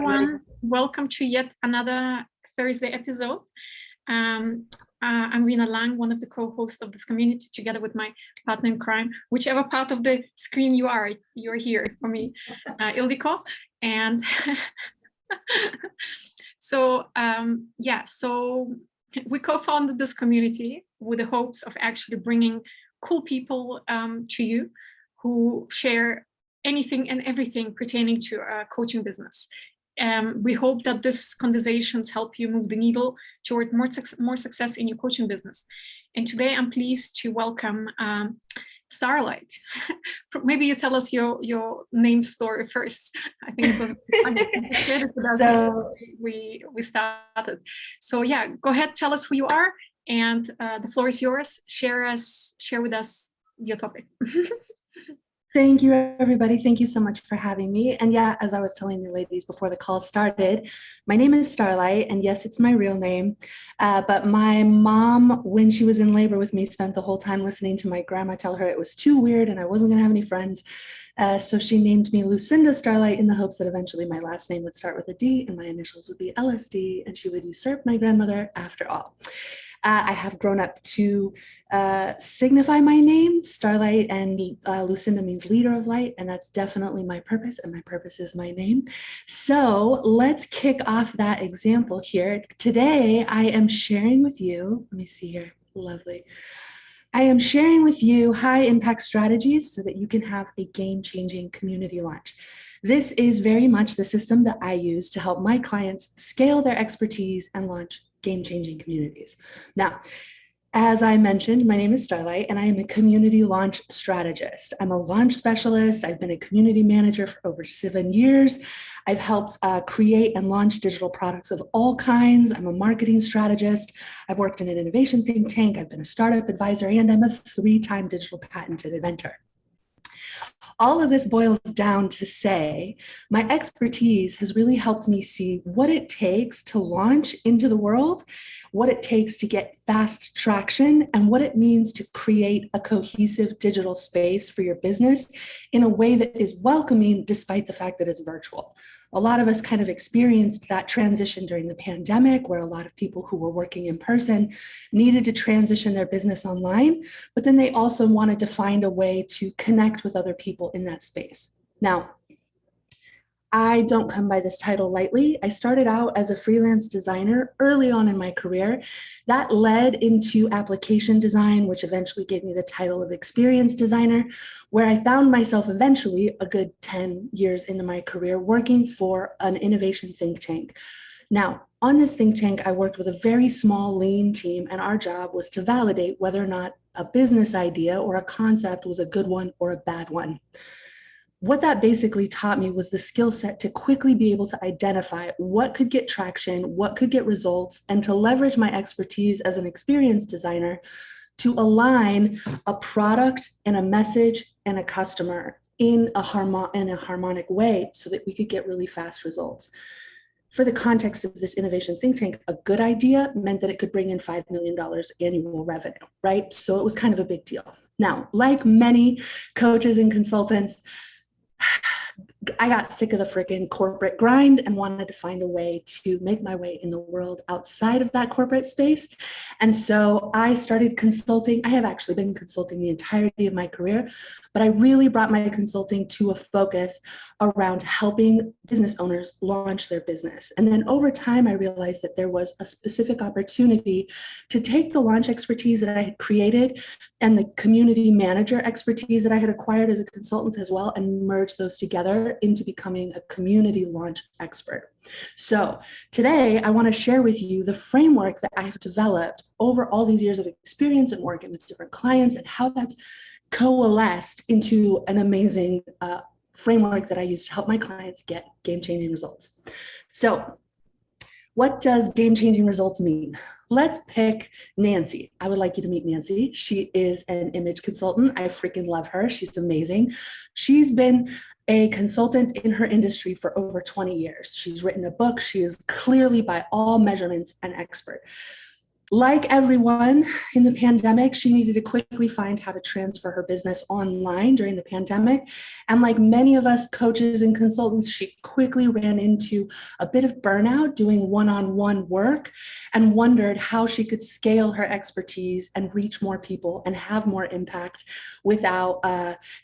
everyone. Welcome to yet another Thursday episode. I'm Rina Lang, one of the co-hosts of this community, together with my partner in crime, whichever part of the screen you're here for me, Ildiko. And so we co-founded this community with the hopes of actually bringing cool people to you who share anything and everything pertaining to a coaching business. We hope that these conversations help you move the needle toward more success in your coaching business. And today I'm pleased to welcome Starlight. Maybe you tell us your name story first. I think it was shared it with us so we started. So yeah, go ahead, tell us who you are, and the floor is yours. Share with us your topic. Thank you, everybody. Thank you so much for having me. And yeah, as I was telling the ladies before the call started, my name is Starlight, and yes, it's my real name. But my mom, when she was in labor with me, spent the whole time listening to my grandma tell her it was too weird and I wasn't gonna have any friends. So she named me Lucinda Starlight in the hopes that eventually my last name would start with a D and my initials would be LSD, and she would usurp my grandmother after all. I have grown up to signify my name. Starlight and Lucinda means leader of light, and that's definitely my purpose, and my purpose is my name. So let's kick off that example here. Today, I am sharing with you, let me see here, lovely. I am sharing with you high impact strategies so that you can have a game-changing community launch. This is very much the system that I use to help my clients scale their expertise and launch game-changing communities. Now, as I mentioned, my name is Starlight and I am a community launch strategist. I'm a launch specialist. I've been a community manager for over 7 years. I've helped create and launch digital products of all kinds. I'm a marketing strategist. I've worked in an innovation think tank. I've been a startup advisor, and I'm a 3-time digital patented inventor. All of this boils down to say, my expertise has really helped me see what it takes to launch into the world, what it takes to get fast traction, and what it means to create a cohesive digital space for your business in a way that is welcoming despite the fact that it's virtual. A lot of us kind of experienced that transition during the pandemic, where a lot of people who were working in person needed to transition their business online, but then they also wanted to find a way to connect with other people in that space. Now, I don't come by this title lightly. I started out as a freelance designer early on in my career. That led into application design, which eventually gave me the title of experienced designer, where I found myself eventually a good 10 years into my career working for an innovation think tank. Now, on this think tank, I worked with a very small, lean team, and our job was to validate whether or not a business idea or a concept was a good one or a bad one. What that basically taught me was the skill set to quickly be able to identify what could get traction, what could get results, and to leverage my expertise as an experienced designer to align a product and a message and a customer in a harmonic way so that we could get really fast results. For the context of this innovation think tank, a good idea meant that it could bring in $5 million annual revenue, right? So it was kind of a big deal. Now, like many coaches and consultants, I got sick of the freaking corporate grind and wanted to find a way to make my way in the world outside of that corporate space. And so I started consulting. I have actually been consulting the entirety of my career, but I really brought my consulting to a focus around helping business owners launch their business. And then over time, I realized that there was a specific opportunity to take the launch expertise that I had created and the community manager expertise that I had acquired as a consultant as well, and merge those together into becoming a community launch expert. So today I want to share with you the framework that I have developed over all these years of experience and working with different clients, and how that's coalesced into an amazing framework that I use to help my clients get game-changing results. So what does game-changing results mean? Let's pick Nancy. I would like you to meet Nancy. She is an image consultant. I freaking love her. She's amazing. She's been a consultant in her industry for over 20 years. She's written a book. She is clearly, by all measurements, an expert. Like everyone in the pandemic, she needed to quickly find how to transfer her business online during the pandemic. And like many of us coaches and consultants, she quickly ran into a bit of burnout doing one-on-one work and wondered how she could scale her expertise and reach more people and have more impact without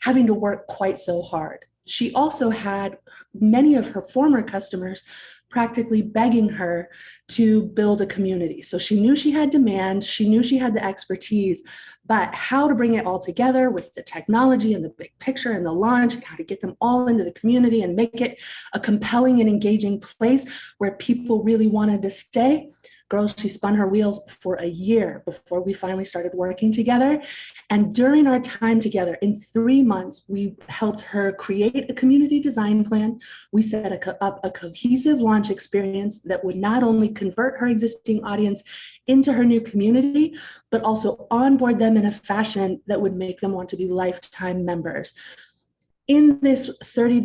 having to work quite so hard. She also had many of her former customers practically begging her to build a community. So she knew she had demand, she knew she had the expertise, but how to bring it all together with the technology and the big picture and the launch, and how to get them all into the community and make it a compelling and engaging place where people really wanted to stay. Girl, she spun her wheels for a year before we finally started working together. And during our time together, in 3 months, we helped her create a community design plan. We set up a cohesive launch experience that would not only convert her existing audience into her new community, but also onboard them in a fashion that would make them want to be lifetime members. In this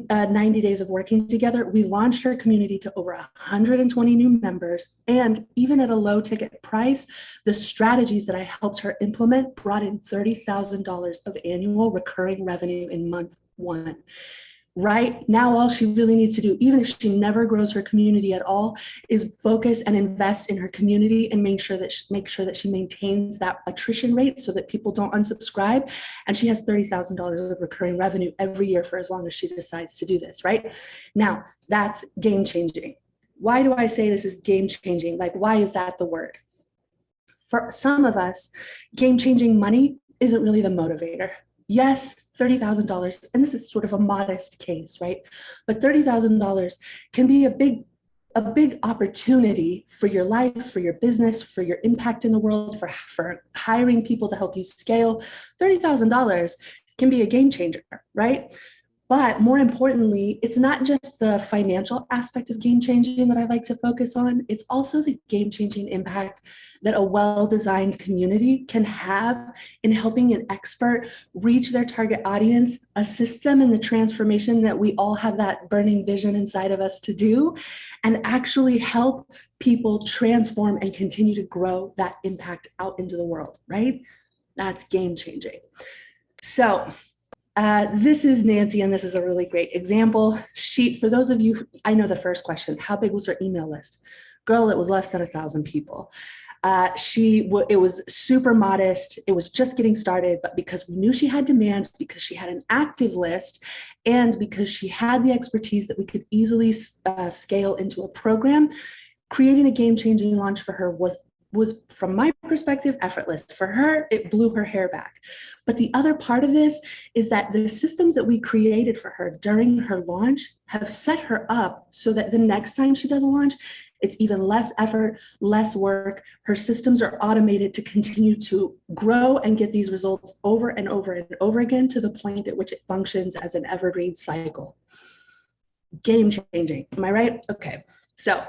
90 days of working together, we launched our community to over 120 new members. And even at a low ticket price, the strategies that I helped her implement brought in $30,000 of annual recurring revenue in month 1. Right now, all she really needs to do, even if she never grows her community at all, is focus and invest in her community and make sure that she maintains that attrition rate so that people don't unsubscribe. And she has $30,000 of recurring revenue every year for as long as she decides to do this, right? Now, that's game changing. Why do I say this is game changing? Like, why is that the word? For some of us, game changing money isn't really the motivator. Yes, $30,000, and this is sort of a modest case, right? But $30,000 can be a big opportunity for your life, for your business, for your impact in the world, for hiring people to help you scale. $30,000 can be a game changer, right? But more importantly, it's not just the financial aspect of game changing that I like to focus on. It's also the game changing impact that a well-designed community can have in helping an expert reach their target audience, assist them in the transformation that we all have that burning vision inside of us to do, and actually help people transform and continue to grow that impact out into the world, right? That's game changing. So, this is Nancy, and this is a really great example sheet. For those of you, I know the first question, how big was her email list? Girl, it was less than 1,000 people. It was super modest. It was just getting started, but because we knew she had demand, because she had an active list, and because she had the expertise that we could easily scale into a program, creating a game-changing launch for her was, from my perspective, effortless. For her, it blew her hair back. But the other part of this is that the systems that we created for her during her launch have set her up so that the next time she does a launch, it's even less effort, less work. Her systems are automated to continue to grow and get these results over and over and over again to the point at which it functions as an evergreen cycle. Game changing, am I right? Okay, so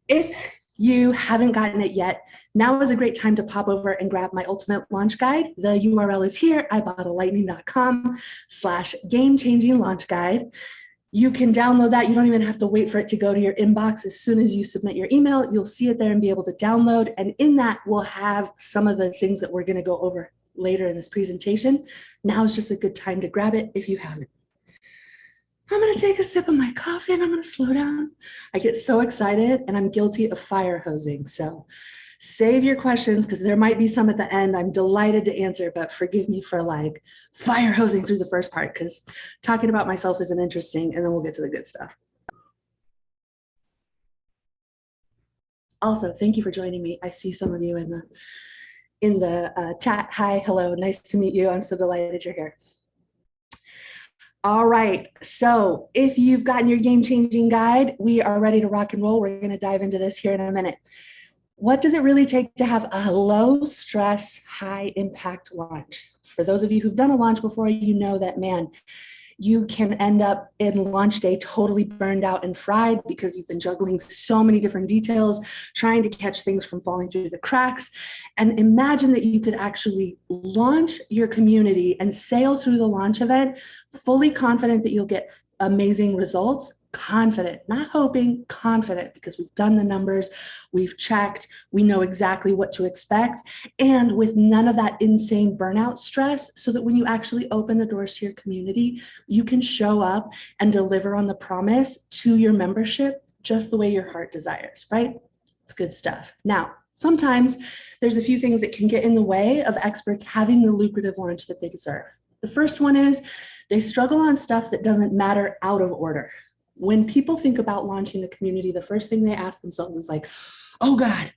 if you haven't gotten it yet, now is a great time to pop over and grab my ultimate launch guide. The URL is here, ibottlelightning.com/game-changing launch guide. You can download that. You don't even have to wait for it to go to your inbox. As soon as you submit your email, you'll see it there and be able to download. And in that, we'll have some of the things that we're going to go over later in this presentation. Now is just a good time to grab it if you haven't. I'm going to take a sip of my coffee and I'm going to slow down. I get so excited and I'm guilty of fire hosing. So save your questions because there might be some at the end. I'm delighted to answer, but forgive me for like fire hosing through the first part because talking about myself isn't interesting, and then we'll get to the good stuff. Also, thank you for joining me. I see some of you in the chat. Hi, hello, nice to meet you. I'm so delighted you're here. All right, so if you've gotten your game-changing guide, we are ready to rock and roll. We're going to dive into this here in a minute. What does it really take to have a low-stress, high-impact launch? For those of you who've done a launch before, you know that, man, you can end up in launch day totally burned out and fried because you've been juggling so many different details, trying to catch things from falling through the cracks. And imagine that you could actually launch your community and sail through the launch event fully confident that you'll get amazing results, confident, not hoping, confident, because we've done the numbers, we've checked, we know exactly what to expect, and with none of that insane burnout stress, so that when you actually open the doors to your community, you can show up and deliver on the promise to your membership just the way your heart desires, right? It's good stuff. Now, sometimes there's a few things that can get in the way of experts having the lucrative launch that they deserve. The first one is they struggle on stuff that doesn't matter out of order. When people think about launching the community, the first thing they ask themselves is like, oh God,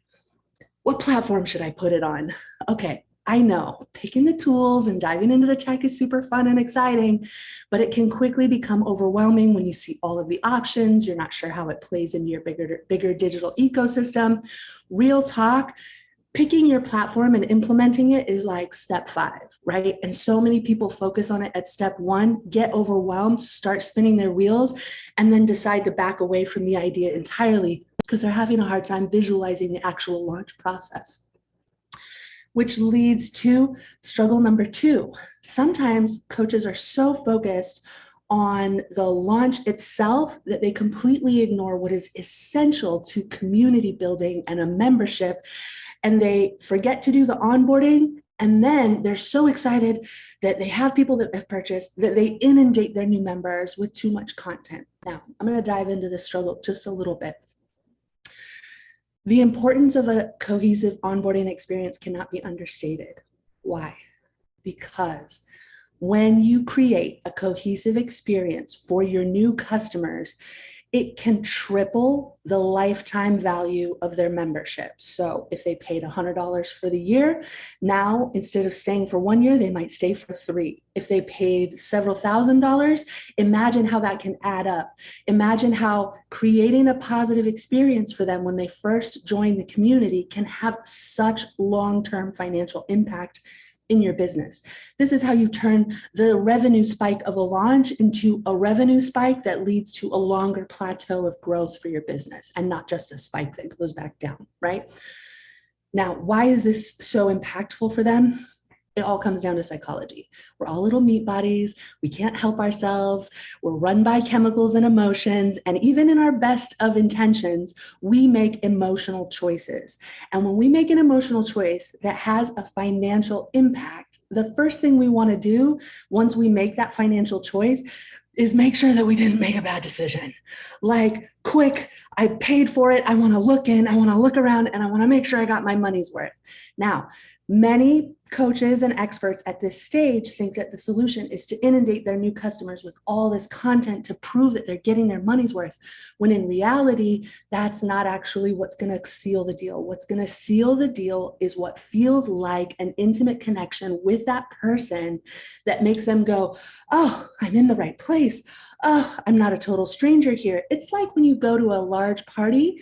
what platform should I put it on? Okay, I know picking the tools and diving into the tech is super fun and exciting, but it can quickly become overwhelming when you see all of the options. You're not sure how it plays into your bigger digital ecosystem. Real talk, picking your platform and implementing it is like step 5, right? And so many people focus on it at step 1, get overwhelmed, start spinning their wheels, and then decide to back away from the idea entirely because they're having a hard time visualizing the actual launch process. Which leads to struggle number 2. Sometimes coaches are so focused on the launch itself that they completely ignore what is essential to community building and a membership, and they forget to do the onboarding, and then they're so excited that they have people that have purchased that they inundate their new members with too much content. Now, I'm going to dive into this struggle just a little bit. The importance of a cohesive onboarding experience cannot be understated. Why? Because when you create a cohesive experience for your new customers, it can triple the lifetime value of their membership. So if they paid $100 for the year, now instead of staying for 1 year, they might stay for 3. If they paid several $1,000s, imagine how that can add up. Imagine how creating a positive experience for them when they first join the community can have such long-term financial impact in your business. This is how you turn the revenue spike of a launch into a revenue spike that leads to a longer plateau of growth for your business, and not just a spike that goes back down, right? Now, why is this so impactful for them? It all comes down to psychology. We're all little meat bodies. We can't help ourselves. We're run by chemicals and emotions. And even in our best of intentions, we make emotional choices. And when we make an emotional choice that has a financial impact, the first thing we want to do once we make that financial choice is make sure that we didn't make a bad decision. Like, quick, I paid for it. I want to look in, I want to look around, and I want to make sure I got my money's worth. Now, many coaches and experts at this stage think that the solution is to inundate their new customers with all this content to prove that they're getting their money's worth, when in reality, that's not actually what's going to seal the deal. What's going to seal the deal is what feels like an intimate connection with that person that makes them go, oh, I'm in the right place. Oh, I'm not a total stranger here. It's like when you go to a large party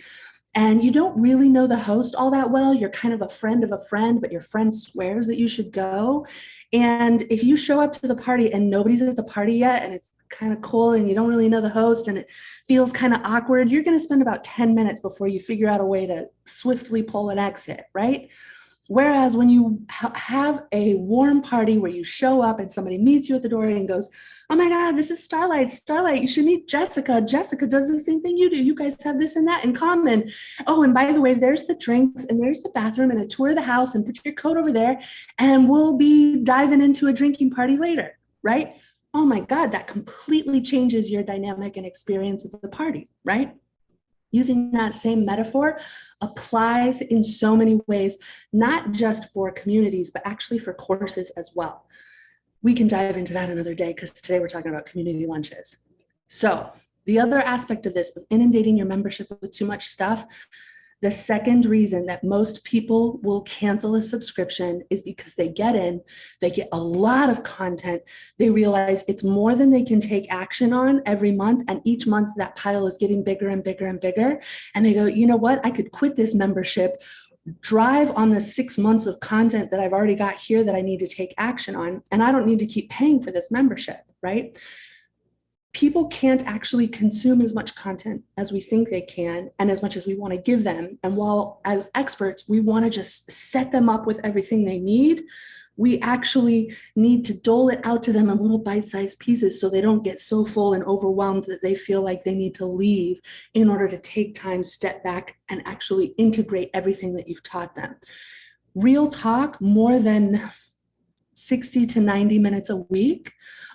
and you don't really know the host all that well. You're kind of a friend of a friend, but your friend swears that you should go. And if you show up to the party and nobody's at the party yet, and it's kind of cool and you don't really know the host and it feels kind of awkward, you're going to spend about 10 minutes before you figure out a way to swiftly pull an exit, right? Whereas when you have a warm party where you show up and somebody meets you at the door and goes, oh my God, this is Starlight. Starlight, you should meet Jessica. Jessica does the same thing you do. You guys have this and that in common. Oh, and by the way, there's the drinks and there's the bathroom and a tour of the house, and put your coat over there and we'll be diving into a drinking party later, right? Oh my God, that completely changes your dynamic and experience of the party, right? Using that same metaphor applies in so many ways, not just for communities, but actually for courses as well. We can dive into that another day because today we're talking about community lunches. So the other aspect of this, of inundating your membership with too much stuff, the second reason that most people will cancel a subscription is because they get in, they get a lot of content, they realize it's more than they can take action on every month, and each month that pile is getting bigger and bigger and bigger, and they go, you know what, I could quit this membership, drive on the 6 months of content that I've already got here that I need to take action on, and I don't need to keep paying for this membership, right? People can't actually consume as much content as we think they can and as much as we want to give them. And while as experts, we want to just set them up with everything they need, We actually need to dole it out to them in little bite-sized pieces so they don't get so full and overwhelmed that they feel like they need to leave in order to take time, step back, and actually integrate everything that you've taught them. Real talk, more than 60 to 90 minutes a week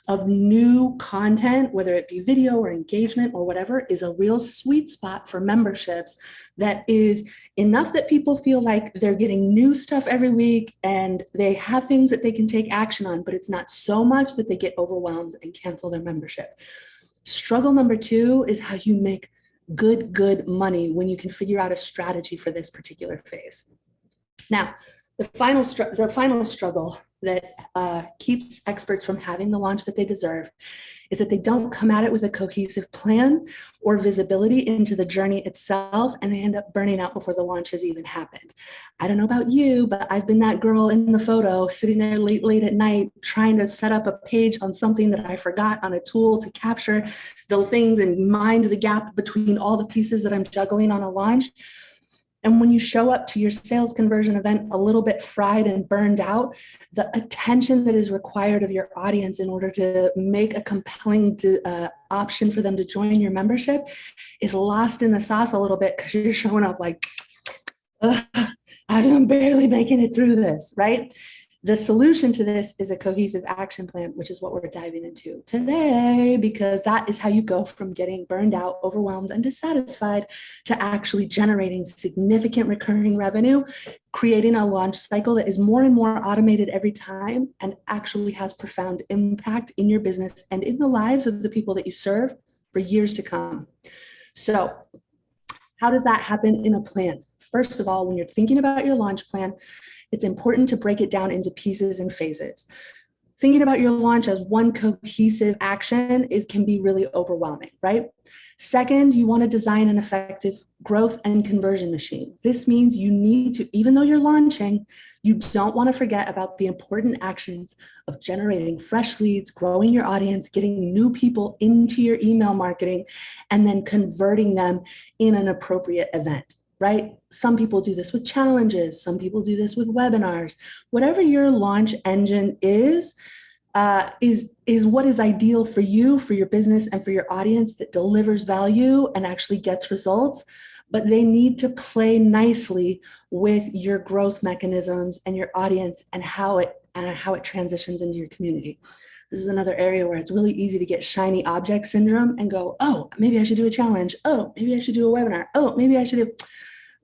of new content, whether it be video or engagement or whatever, is a real sweet spot for memberships that is enough that people feel like they're getting new stuff every week and they have things that they can take action on, but it's not so much that they get overwhelmed and cancel their membership. Struggle number 2 is how you make good money when you can figure out a strategy for this particular phase. Now, the final struggle that keeps experts from having the launch that they deserve is that they don't come at it with a cohesive plan or visibility into the journey itself, and they end up burning out before the launch has even happened. I don't know about you, but I've been that girl in the photo sitting there late at night trying to set up a page on something that I forgot on a tool to capture the things and mind the gap between all the pieces that I'm juggling on a launch. And when you show up to your sales conversion event a little bit fried and burned out, the attention that is required of your audience in order to make a compelling option for them to join your membership is lost in the sauce a little bit because you're showing up like, I'm barely making it through this, right? The solution to this is a cohesive action plan, which is what we're diving into today, because that is how you go from getting burned out, overwhelmed, and dissatisfied to actually generating significant recurring revenue, creating a launch cycle that is more and more automated every time and actually has profound impact in your business and in the lives of the people that you serve for years to come. So, how does that happen in a plan? First of all, when you're thinking about your launch plan, it's important to break it down into pieces and phases. Thinking about your launch as one cohesive action can be really overwhelming, right? Second, you want to design an effective growth and conversion machine. This means you need to, even though you're launching, you don't want to forget about the important actions of generating fresh leads, growing your audience, getting new people into your email marketing, and then converting them in an appropriate event. Right? Some people do this with challenges. Some people do this with webinars. Whatever your launch engine is what is ideal for you, for your business, and for your audience that delivers value and actually gets results. But they need to play nicely with your growth mechanisms and your audience and how it transitions into your community. This is another area where it's really easy to get shiny object syndrome and go, oh, maybe I should do a challenge. Oh, maybe I should do a webinar. Oh, maybe I should do.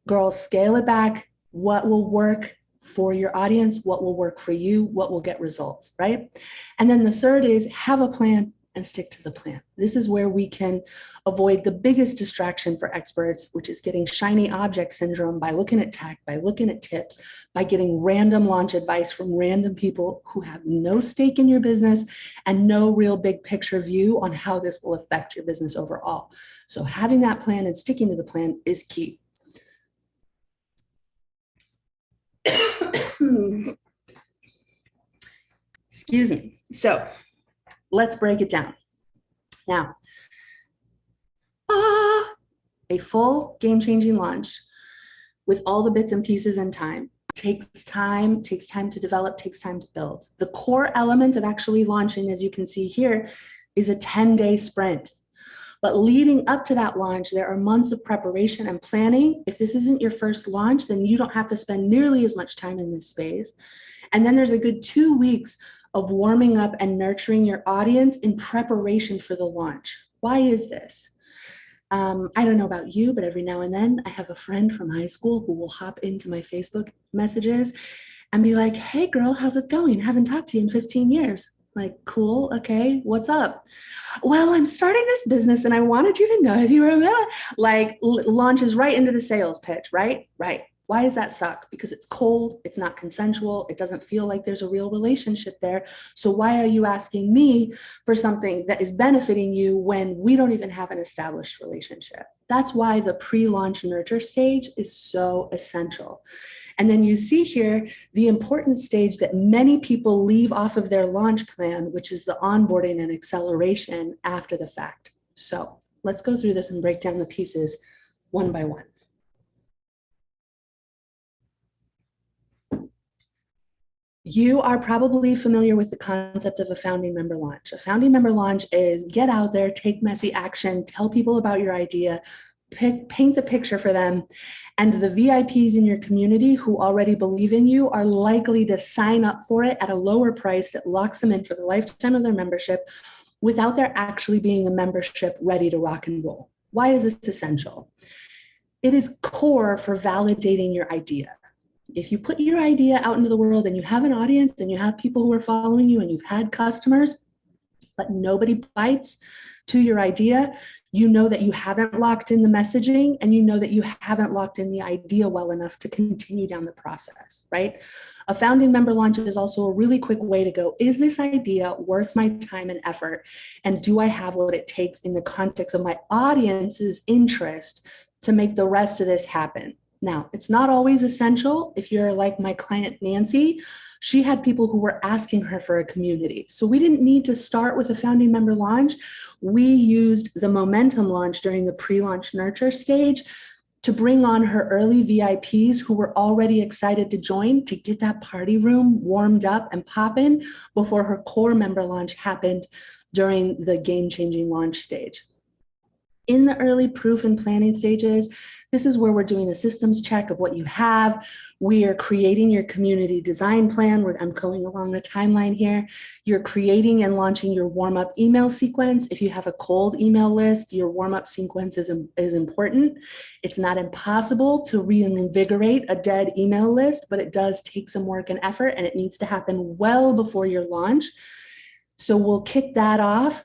Girls, scale it back. What will work for your audience? What will work for you? What will get results, right? And then the third is have a plan and stick to the plan. This is where we can avoid the biggest distraction for experts, which is getting shiny object syndrome by looking at tech, by looking at tips, by getting random launch advice from random people who have no stake in your business and no real big picture view on how this will affect your business overall. So having that plan and sticking to the plan is key. Excuse me. So let's break it down. Now, a full game-changing launch with all the bits and pieces and time takes time to develop, takes time to build. The core element of actually launching, as you can see here, is a 10-day sprint. But leading up to that launch, there are months of preparation and planning. If this isn't your first launch, then you don't have to spend nearly as much time in this space. And then there's a good 2 weeks of warming up and nurturing your audience in preparation for the launch. Why is this? I don't know about you, but every now and then I have a friend from high school who will hop into my Facebook messages and be like, hey girl, how's it going? Haven't talked to you in 15 years. Like, cool, okay, what's up? Well, I'm starting this business and I wanted you to know if you remember, like launches right into the sales pitch, right? Right. Why does that suck? Because it's cold, it's not consensual, it doesn't feel like there's a real relationship there. So why are you asking me for something that is benefiting you when we don't even have an established relationship? That's why the pre-launch nurture stage is so essential. And then you see here the important stage that many people leave off of their launch plan, which is the onboarding and acceleration after the fact. So let's go through this and break down the pieces one by one. You are probably familiar with the concept of a founding member launch. A founding member launch is get out there, take messy action, tell people about your idea, paint the picture for them. And the VIPs in your community who already believe in you are likely to sign up for it at a lower price that locks them in for the lifetime of their membership without there actually being a membership ready to rock and roll. Why is this essential? It is core for validating your idea. If you put your idea out into the world and you have an audience and you have people who are following you and you've had customers, but nobody bites to your idea, you know that you haven't locked in the messaging and you know that you haven't locked in the idea well enough to continue down the process, right? A founding member launch is also a really quick way to go, is this idea worth my time and effort? And do I have what it takes in the context of my audience's interest to make the rest of this happen? Now, it's not always essential. If you're like my client, Nancy, she had people who were asking her for a community. So we didn't need to start with a founding member launch. We used the momentum launch during the pre-launch nurture stage to bring on her early VIPs who were already excited to join to get that party room warmed up and popping before her core member launch happened during the game-changing launch stage. In the early proof and planning stages, this is where we're doing a systems check of what you have. We are creating your community design plan. I'm going along the timeline here. You're creating and launching your warm-up email sequence. If you have a cold email list, your warm-up sequence is important. It's not impossible to reinvigorate a dead email list, but it does take some work and effort, and it needs to happen well before your launch. So we'll kick that off.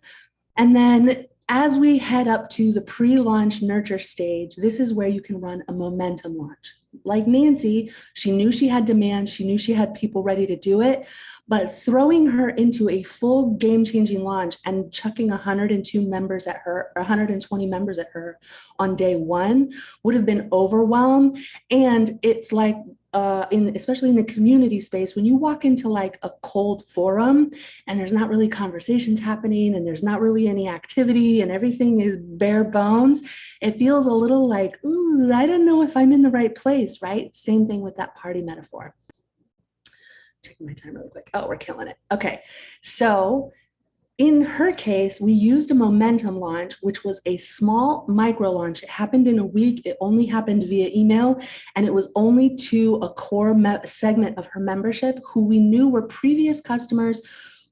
And then as we head up to the pre-launch nurture stage, this is where you can run a momentum launch. Like Nancy, she knew she had demand, she knew she had people ready to do it, but throwing her into a full game-changing launch and chucking 102 members at her, or 120 members at her on day one would have been overwhelmed. And it's like, especially in the community space, when you walk into like a cold forum and there's not really conversations happening and there's not really any activity and everything is bare bones, it feels a little like, ooh, I don't know if I'm in the right place, right? Same thing with that party metaphor. Checking my time really quick. Oh, we're killing it. Okay, so in her case, we used a momentum launch, which was a small micro launch. It happened in a week. It only happened via email, and it was only to a core segment of her membership who we knew were previous customers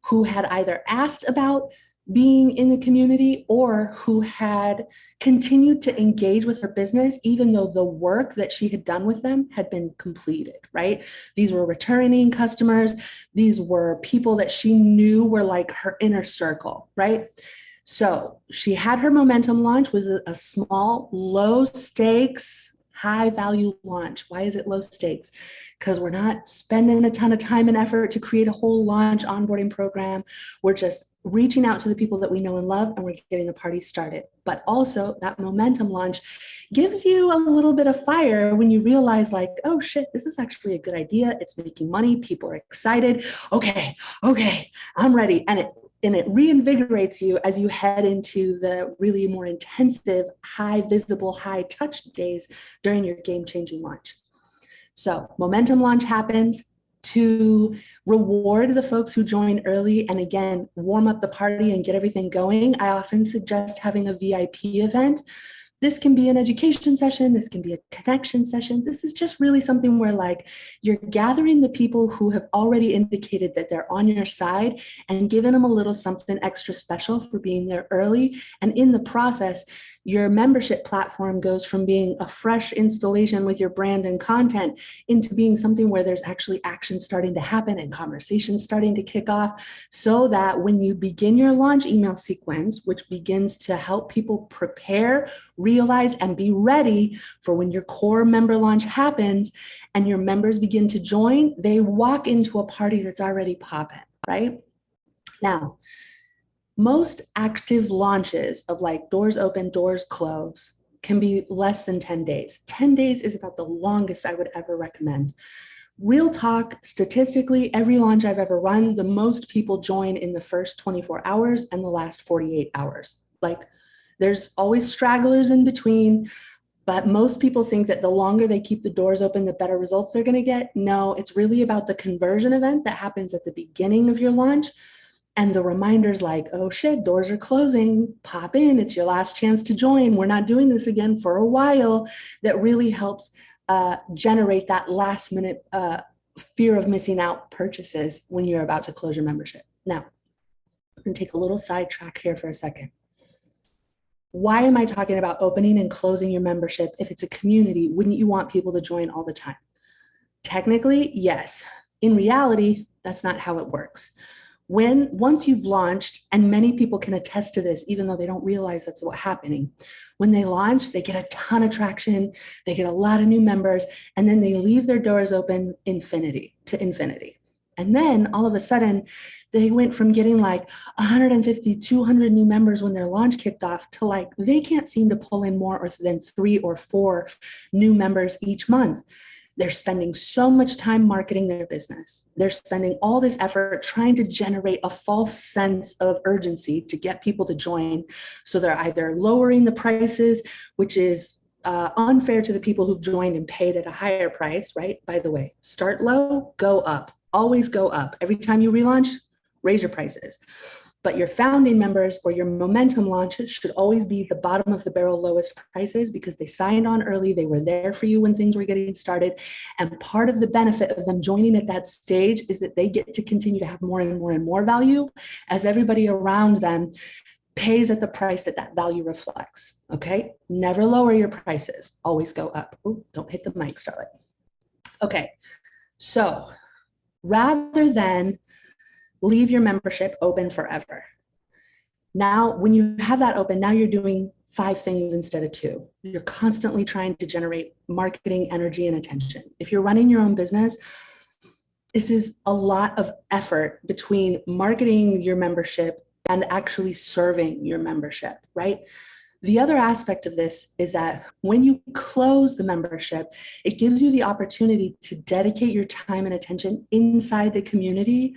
who had either asked about being in the community or who had continued to engage with her business, even though the work that she had done with them had been completed, right? These were returning customers. These were people that she knew were like her inner circle, right? So she had her momentum launch, was a small, low stakes, high value launch. Why is it low stakes? Because we're not spending a ton of time and effort to create a whole launch onboarding program. We're just reaching out to the people that we know and love, and we're getting the party started. But also that momentum launch gives you a little bit of fire when you realize like, oh shit, this is actually a good idea. It's making money. People are excited. Okay, I'm ready. And it reinvigorates you as you head into the really more intensive, high visible, high touch days during your game-changing launch. So momentum launch happens to reward the folks who join early and again, warm up the party and get everything going. I often suggest having a VIP event. This can be an education session. This can be a connection session. This is just really something where like you're gathering the people who have already indicated that they're on your side and giving them a little something extra special for being there early. And in the process, your membership platform goes from being a fresh installation with your brand and content into being something where there's actually action starting to happen and conversations starting to kick off, so that when you begin your launch email sequence, which begins to help people prepare, realize, and be ready for when your core member launch happens and your members begin to join, they walk into a party that's already popping, right? Now, most active launches of like doors open, doors close can be less than 10 days. 10 days is about the longest I would ever recommend. Real talk, statistically, every launch I've ever run, the most people join in the first 24 hours and the last 48 hours. Like there's always stragglers in between. But most people think that the longer they keep the doors open, the better results they're going to get. No, it's really about the conversion event that happens at the beginning of your launch. And the reminders like, oh shit, doors are closing, pop in, it's your last chance to join. We're not doing this again for a while. That really helps generate that last minute fear of missing out purchases when you're about to close your membership. Now, I'm going to take a little sidetrack here for a second. Why am I talking about opening and closing your membership? If it's a community, wouldn't you want people to join all the time? Technically, yes. In reality, that's not how it works. Once you've launched, and many people can attest to this, even though they don't realize that's what's happening, when they launch, they get a ton of traction, they get a lot of new members, and then they leave their doors open infinity to infinity. And then all of a sudden, they went from getting like 150, 200 new members when their launch kicked off to like, they can't seem to pull in more than 3 or 4 new members each month. They're spending so much time marketing their business. They're spending all this effort trying to generate a false sense of urgency to get people to join. So they're either lowering the prices, which is unfair to the people who've joined and paid at a higher price, right? By the way, start low, go up. Always go up. Every time you relaunch, raise your prices. But your founding members or your momentum launches should always be the bottom of the barrel lowest prices because they signed on early. They were there for you when things were getting started. And part of the benefit of them joining at that stage is that they get to continue to have more and more and more value as everybody around them pays at the price that that value reflects. Okay. Never lower your prices. Always go up. Ooh, don't hit the mic, Starlight. Okay. So rather than leave your membership open forever. Now, when you have that open, now you're doing 5 things instead of 2. You're constantly trying to generate marketing, energy, and attention. If you're running your own business, this is a lot of effort between marketing your membership and actually serving your membership, right? The other aspect of this is that when you close the membership, it gives you the opportunity to dedicate your time and attention inside the community,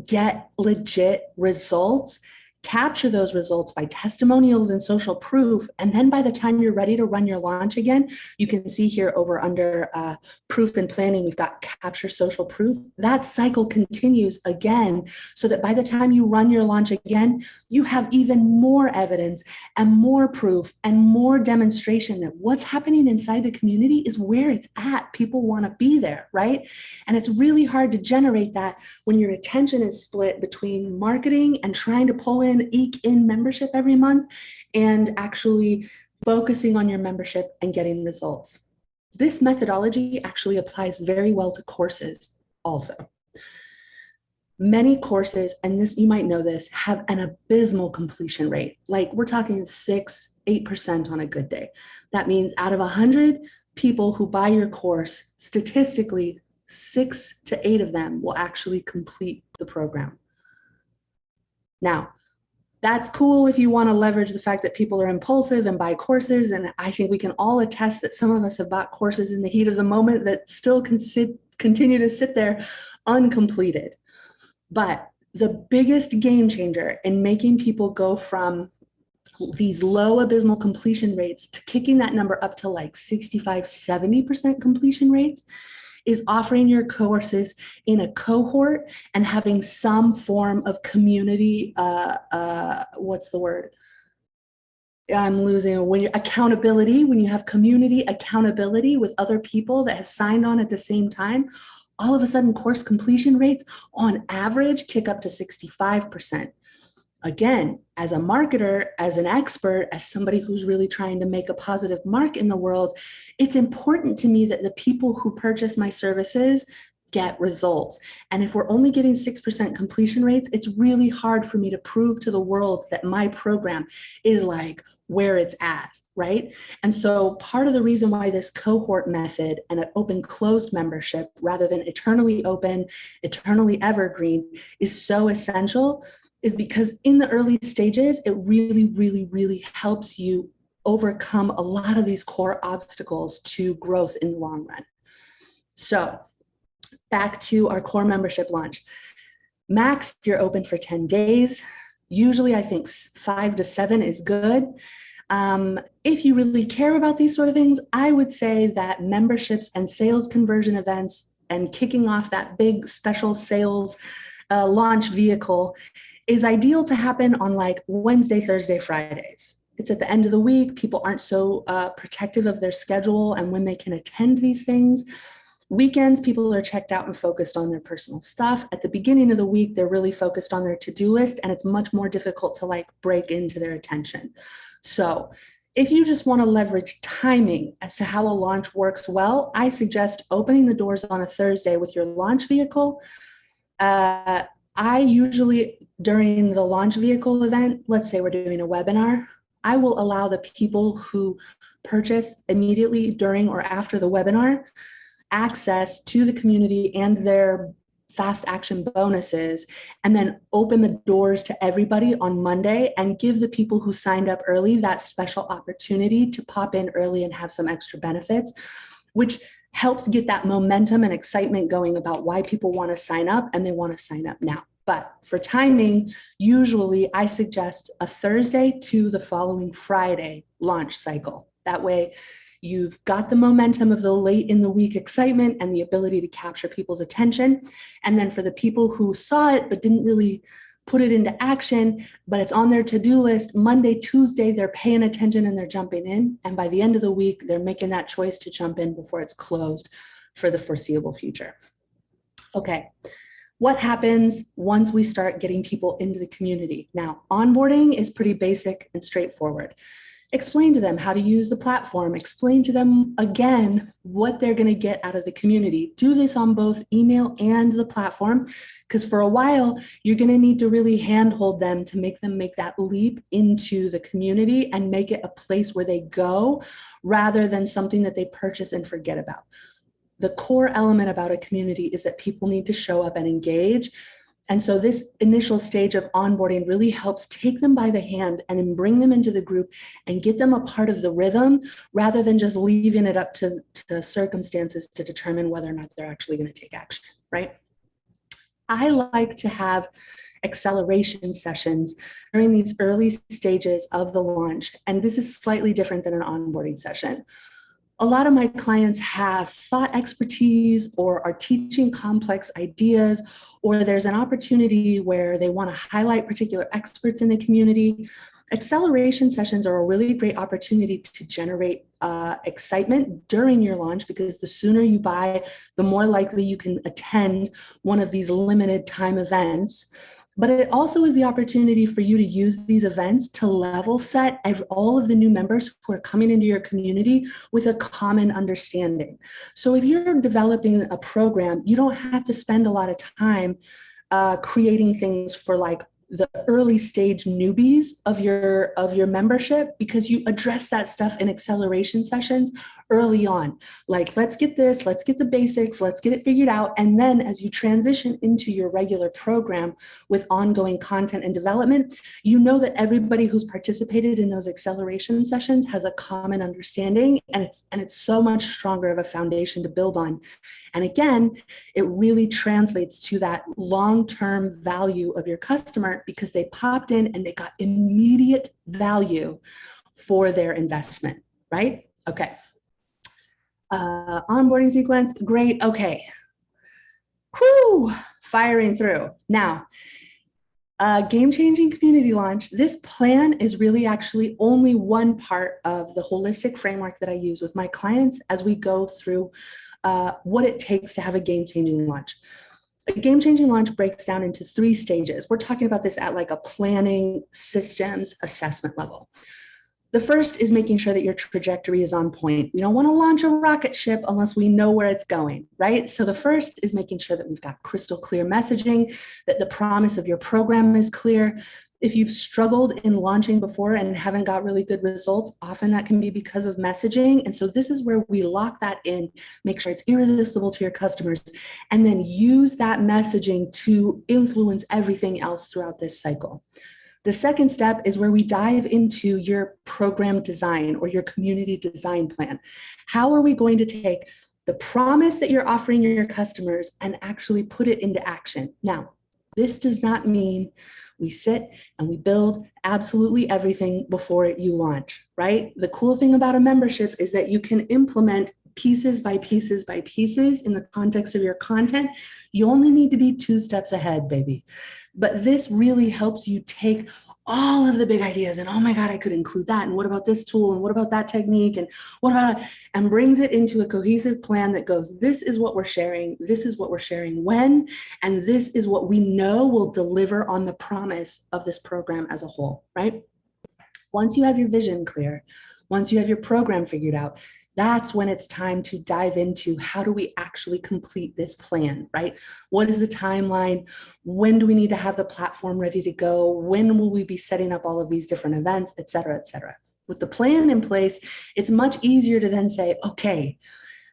get legit results, capture those results by testimonials and social proof. And then by the time you're ready to run your launch again, you can see here over under proof and planning, we've got capture social proof. That cycle continues again, so that by the time you run your launch again, you have even more evidence and more proof and more demonstration that what's happening inside the community is where it's at. People want to be there, right? And it's really hard to generate that when your attention is split between marketing and trying to pull in, eke in membership every month and actually focusing on your membership and getting results. This methodology actually applies very well to courses also. Many courses, and this you might know this, have an abysmal completion rate. Like we're talking 6, 8% on a good day. That means out of 100 people who buy your course, statistically 6 to 8 of them will actually complete the program. Now, that's cool if you want to leverage the fact that people are impulsive and buy courses. And I think we can all attest that some of us have bought courses in the heat of the moment that still continue to sit there uncompleted. But the biggest game changer in making people go from these low abysmal completion rates to kicking that number up to like 65, 70% completion rates is offering your courses in a cohort and having some form of community, what's the word? I'm losing accountability. When you have community accountability with other people that have signed on at the same time, all of a sudden course completion rates on average kick up to 65%. Again, as a marketer, as an expert, as somebody who's really trying to make a positive mark in the world, it's important to me that the people who purchase my services get results. And if we're only getting 6% completion rates, it's really hard for me to prove to the world that my program is like where it's at, right? And so part of the reason why this cohort method and an open closed membership rather than eternally open, eternally evergreen is so essential is because in the early stages, it really, really, really helps you overcome a lot of these core obstacles to growth in the long run. So back to our core membership launch. Max, you're open for 10 days. Usually I think 5 to 7 is good. If you really care about these sort of things, I would say that memberships and sales conversion events and kicking off that big special sales launch vehicle is ideal to happen on like Wednesday, Thursday, Fridays. It's at the end of the week. People aren't so protective of their schedule and when they can attend these things. Weekends, people are checked out and focused on their personal stuff. At the beginning of the week, they're really focused on their to-do list, and it's much more difficult to like break into their attention. So if you just want to leverage timing as to how a launch works well, I suggest opening the doors on a Thursday with your launch vehicle. I usually, during the launch vehicle event, let's say we're doing a webinar, I will allow the people who purchase immediately during or after the webinar access to the community and their fast action bonuses, and then open the doors to everybody on Monday and give the people who signed up early that special opportunity to pop in early and have some extra benefits, which helps get that momentum and excitement going about why people want to sign up and they want to sign up now. But for timing, usually I suggest a Thursday to the following Friday launch cycle. That way, you've got the momentum of the late in the week excitement and the ability to capture people's attention. And then for the people who saw it but didn't really put it into action, but it's on their to-do list, Monday, Tuesday, they're paying attention and they're jumping in. And by the end of the week, they're making that choice to jump in before it's closed for the foreseeable future. Okay. What happens once we start getting people into the community? Now, onboarding is pretty basic and straightforward. Explain to them how to use the platform. Explain to them again what they're going to get out of the community. Do this on both email and the platform, because for a while, you're going to need to really handhold them to make them make that leap into the community and make it a place where they go rather than something that they purchase and forget about. The core element about a community is that people need to show up and engage. And so this initial stage of onboarding really helps take them by the hand and bring them into the group and get them a part of the rhythm rather than just leaving it up to circumstances to determine whether or not they're actually going to take action, right? I like to have acceleration sessions during these early stages of the launch. And this is slightly different than an onboarding session. A lot of my clients have thought expertise or are teaching complex ideas, or there's an opportunity where they want to highlight particular experts in the community. Acceleration sessions are a really great opportunity to generate excitement during your launch, because the sooner you buy, the more likely you can attend one of these limited time events. But it also is the opportunity for you to use these events to level set all of the new members who are coming into your community with a common understanding. So if you're developing a program, you don't have to spend a lot of time creating things for like the early stage newbies of your membership, because you address that stuff in acceleration sessions early on. Like, let's get the basics, let's get it figured out. And then as you transition into your regular program with ongoing content and development, you know that everybody who's participated in those acceleration sessions has a common understanding, and it's so much stronger of a foundation to build on. And again, it really translates to that long-term value of your customer, because they popped in and they got immediate value for their investment, right? Okay. Onboarding sequence, great. Okay. Whew, firing through. Now, game-changing community launch, this plan is really actually only one part of the holistic framework that I use with my clients as we go through what it takes to have a game-changing launch. A game-changing launch breaks down into 3 stages. We're talking about this at like a planning systems assessment level. The first is making sure that your trajectory is on point. We don't want to launch a rocket ship unless we know where it's going, right? So the first is making sure that we've got crystal clear messaging, that the promise of your program is clear. If you've struggled in launching before and haven't got really good results, often that can be because of messaging. And so this is where we lock that in, make sure it's irresistible to your customers, and then use that messaging to influence everything else throughout this cycle. The second step is where we dive into your program design or your community design plan. How are we going to take the promise that you're offering your customers and actually put it into action? Now, This does not mean we sit and we build absolutely everything before you launch, right? The cool thing about a membership is that you can implement pieces by pieces by pieces in the context of your content. You only need to be 2 steps ahead, baby. But this really helps you take all of the big ideas and, oh my God, I could include that. And what about this tool? And what about that technique? And what about, and brings it into a cohesive plan that goes, this is what we're sharing. This is what we're sharing when, and this is what we know will deliver on the promise of this program as a whole, right? Once you have your vision clear, once you have your program figured out, that's when it's time to dive into how do we actually complete this plan, right? What is the timeline? When do we need to have the platform ready to go? When will we be setting up all of these different events, et cetera, et cetera? With the plan in place, it's much easier to then say, okay,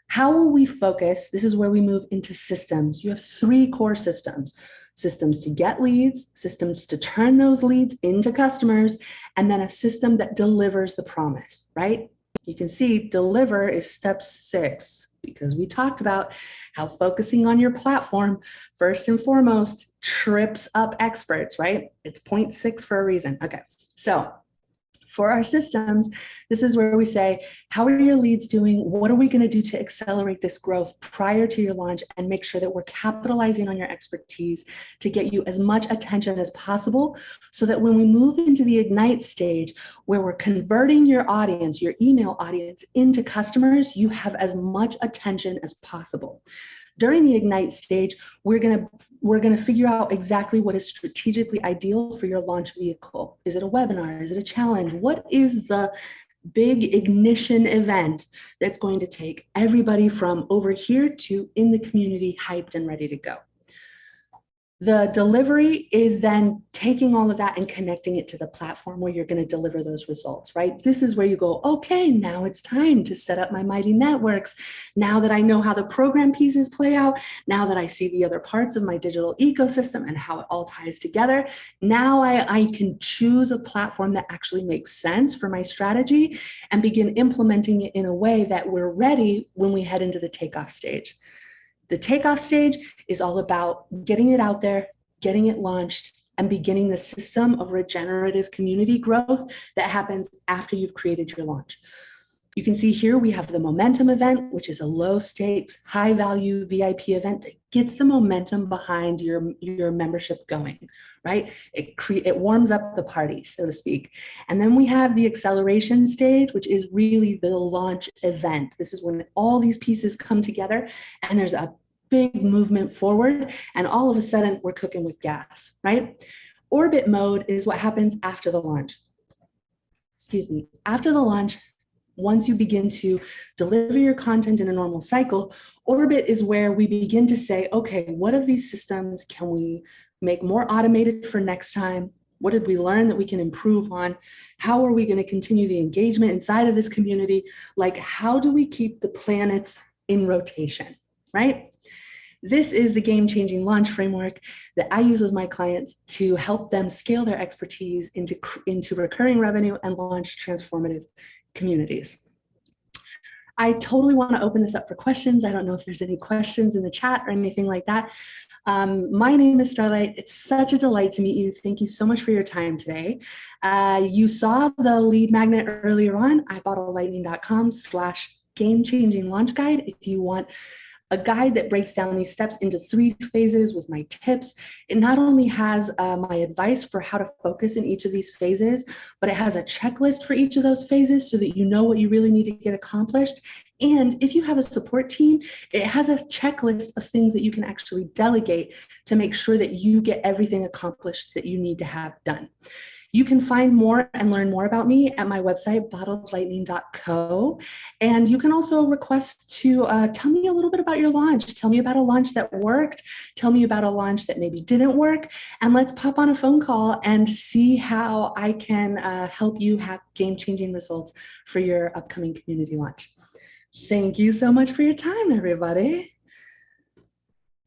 how will we focus? This is where we move into systems. You have 3 core systems: systems to get leads, systems to turn those leads into customers, and then a system that delivers the promise, right? You can see deliver is step 6, because we talked about how focusing on your platform first and foremost trips up experts, right? It's 0.6 for a reason. Okay, so for our systems, this is where we say, how are your leads doing? What are we going to do to accelerate this growth prior to your launch and make sure that we're capitalizing on your expertise to get you as much attention as possible, so that when we move into the Ignite stage, where we're converting your audience, your email audience, into customers, you have as much attention as possible. During the Ignite stage, we're going to figure out exactly what is strategically ideal for your launch vehicle. Is it a webinar? Is it a challenge? What is the big ignition event that's going to take everybody from over here to in the community hyped and ready to go? The delivery is then taking all of that and connecting it to the platform where you're going to deliver those results, right? This is where you go, okay, now it's time to set up my mighty networks. Now that I know how the program pieces play out, now that I see the other parts of my digital ecosystem and how it all ties together, now I can choose a platform that actually makes sense for my strategy and begin implementing it in a way that we're ready when we head into the takeoff stage. The takeoff stage is all about getting it out there, getting it launched, and beginning the system of regenerative community growth that happens after you've created your launch. You can see here we have the momentum event, which is a low stakes, high value VIP event that gets the momentum behind your membership going, right? It warms up the party, so to speak. And then we have the acceleration stage, which is really the launch event. This is when all these pieces come together and there's a big movement forward, and all of a sudden we're cooking with gas, right? Orbit mode is what happens after the launch. Excuse me. After the launch, once you begin to deliver your content in a normal cycle, orbit is where we begin to say, okay, what of these systems can we make more automated for next time? What did we learn that we can improve on? How are we going to continue the engagement inside of this community? Like, how do we keep the planets in rotation, right? This is the game-changing launch framework that I use with my clients to help them scale their expertise into recurring revenue and launch transformative communities. I totally want to open this up for questions. I don't know if there's any questions in the chat or anything like that. My name is Starlight. It's such a delight to meet you. Thank you so much for your time today. You saw the lead magnet earlier on, ibottlelightning.com/game-changing launch guide. If you want a guide that breaks down these steps into 3 phases with my tips. It not only has my advice for how to focus in each of these phases, but it has a checklist for each of those phases so that you know what you really need to get accomplished. And if you have a support team, it has a checklist of things that you can actually delegate to make sure that you get everything accomplished that you need to have done. You can find more and learn more about me at my website, bottledlightning.co. And you can also request to tell me a little bit about your launch. Tell me about a launch that worked. Tell me about a launch that maybe didn't work. And let's pop on a phone call and see how I can help you have game-changing results for your upcoming community launch. Thank you so much for your time, everybody.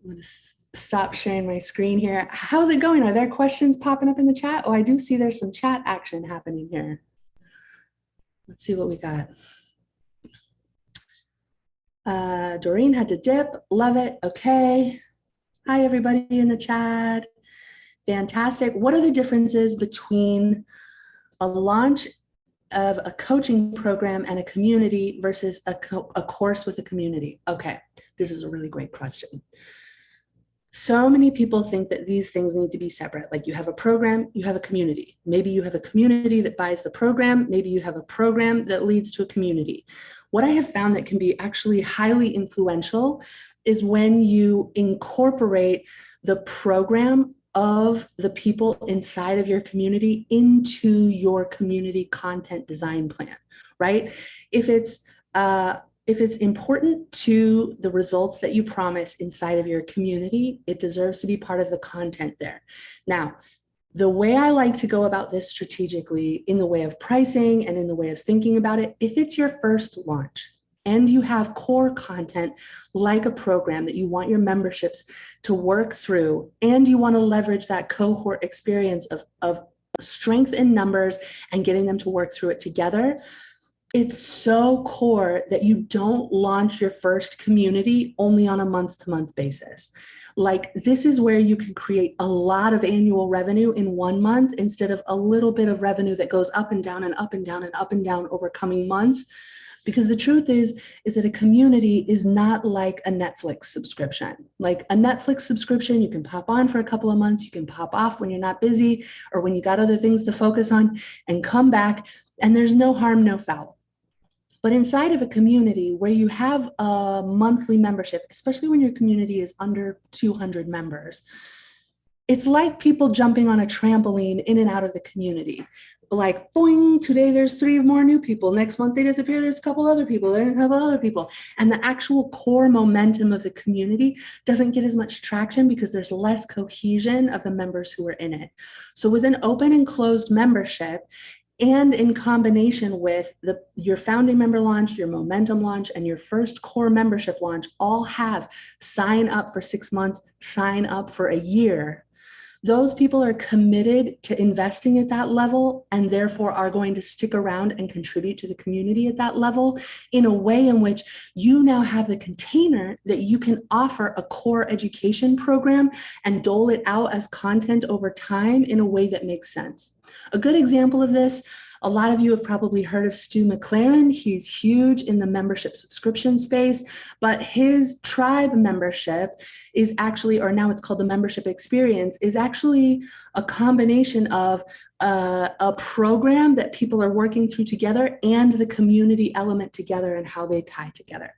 I'm going to stop sharing my screen here. How's it going? Are there questions popping up in the chat? Oh, I do see there's some chat action happening here. Let's see what we got. Doreen had to dip. Love it. Okay. Hi, everybody in the chat. Fantastic. What are the differences between a launch of a coaching program and a community versus a course with a community? Okay, this is a really great question. So many people think that these things need to be separate. Like you have a program, you have a community. Maybe you have a community that buys the program. Maybe you have a program that leads to a community. What I have found that can be actually highly influential is when you incorporate the program of the people inside of your community into your community content design plan, right? If it's important to the results that you promise inside of your community, it deserves to be part of the content there. Now, the way I like to go about this strategically in the way of pricing and in the way of thinking about it, if it's your first launch and you have core content like a program that you want your memberships to work through, and you want to leverage that cohort experience of strength in numbers and getting them to work through it together, it's so core that you don't launch your first community only on a month-to-month basis. Like this is where you can create a lot of annual revenue in 1 month instead of a little bit of revenue that goes up and down and up and down and up and down over coming months. Because the truth is that a community is not like a Netflix subscription. Like a Netflix subscription, you can pop on for a couple of months, you can pop off when you're not busy or when you got other things to focus on and come back, and there's no harm, no foul. But inside of a community where you have a monthly membership, especially when your community is under 200 members, it's like people jumping on a trampoline in and out of the community. Like, boing, today there's 3 more new people. Next month they disappear, there's a couple other people, there's a couple other people. And the actual core momentum of the community doesn't get as much traction because there's less cohesion of the members who are in it. So with an open and closed membership, and in combination with your founding member launch, your momentum launch, and your first core membership launch, all have sign up for 6 months, sign up for a year. Those people are committed to investing at that level and therefore are going to stick around and contribute to the community at that level in a way in which you now have the container that you can offer a core education program and dole it out as content over time in a way that makes sense. A good example of this, a lot of you have probably heard of Stu McLaren. He's huge in the membership subscription space, but his tribe membership is actually, or now it's called the membership experience, is actually a combination of a program that people are working through together and the community element together and how they tie together.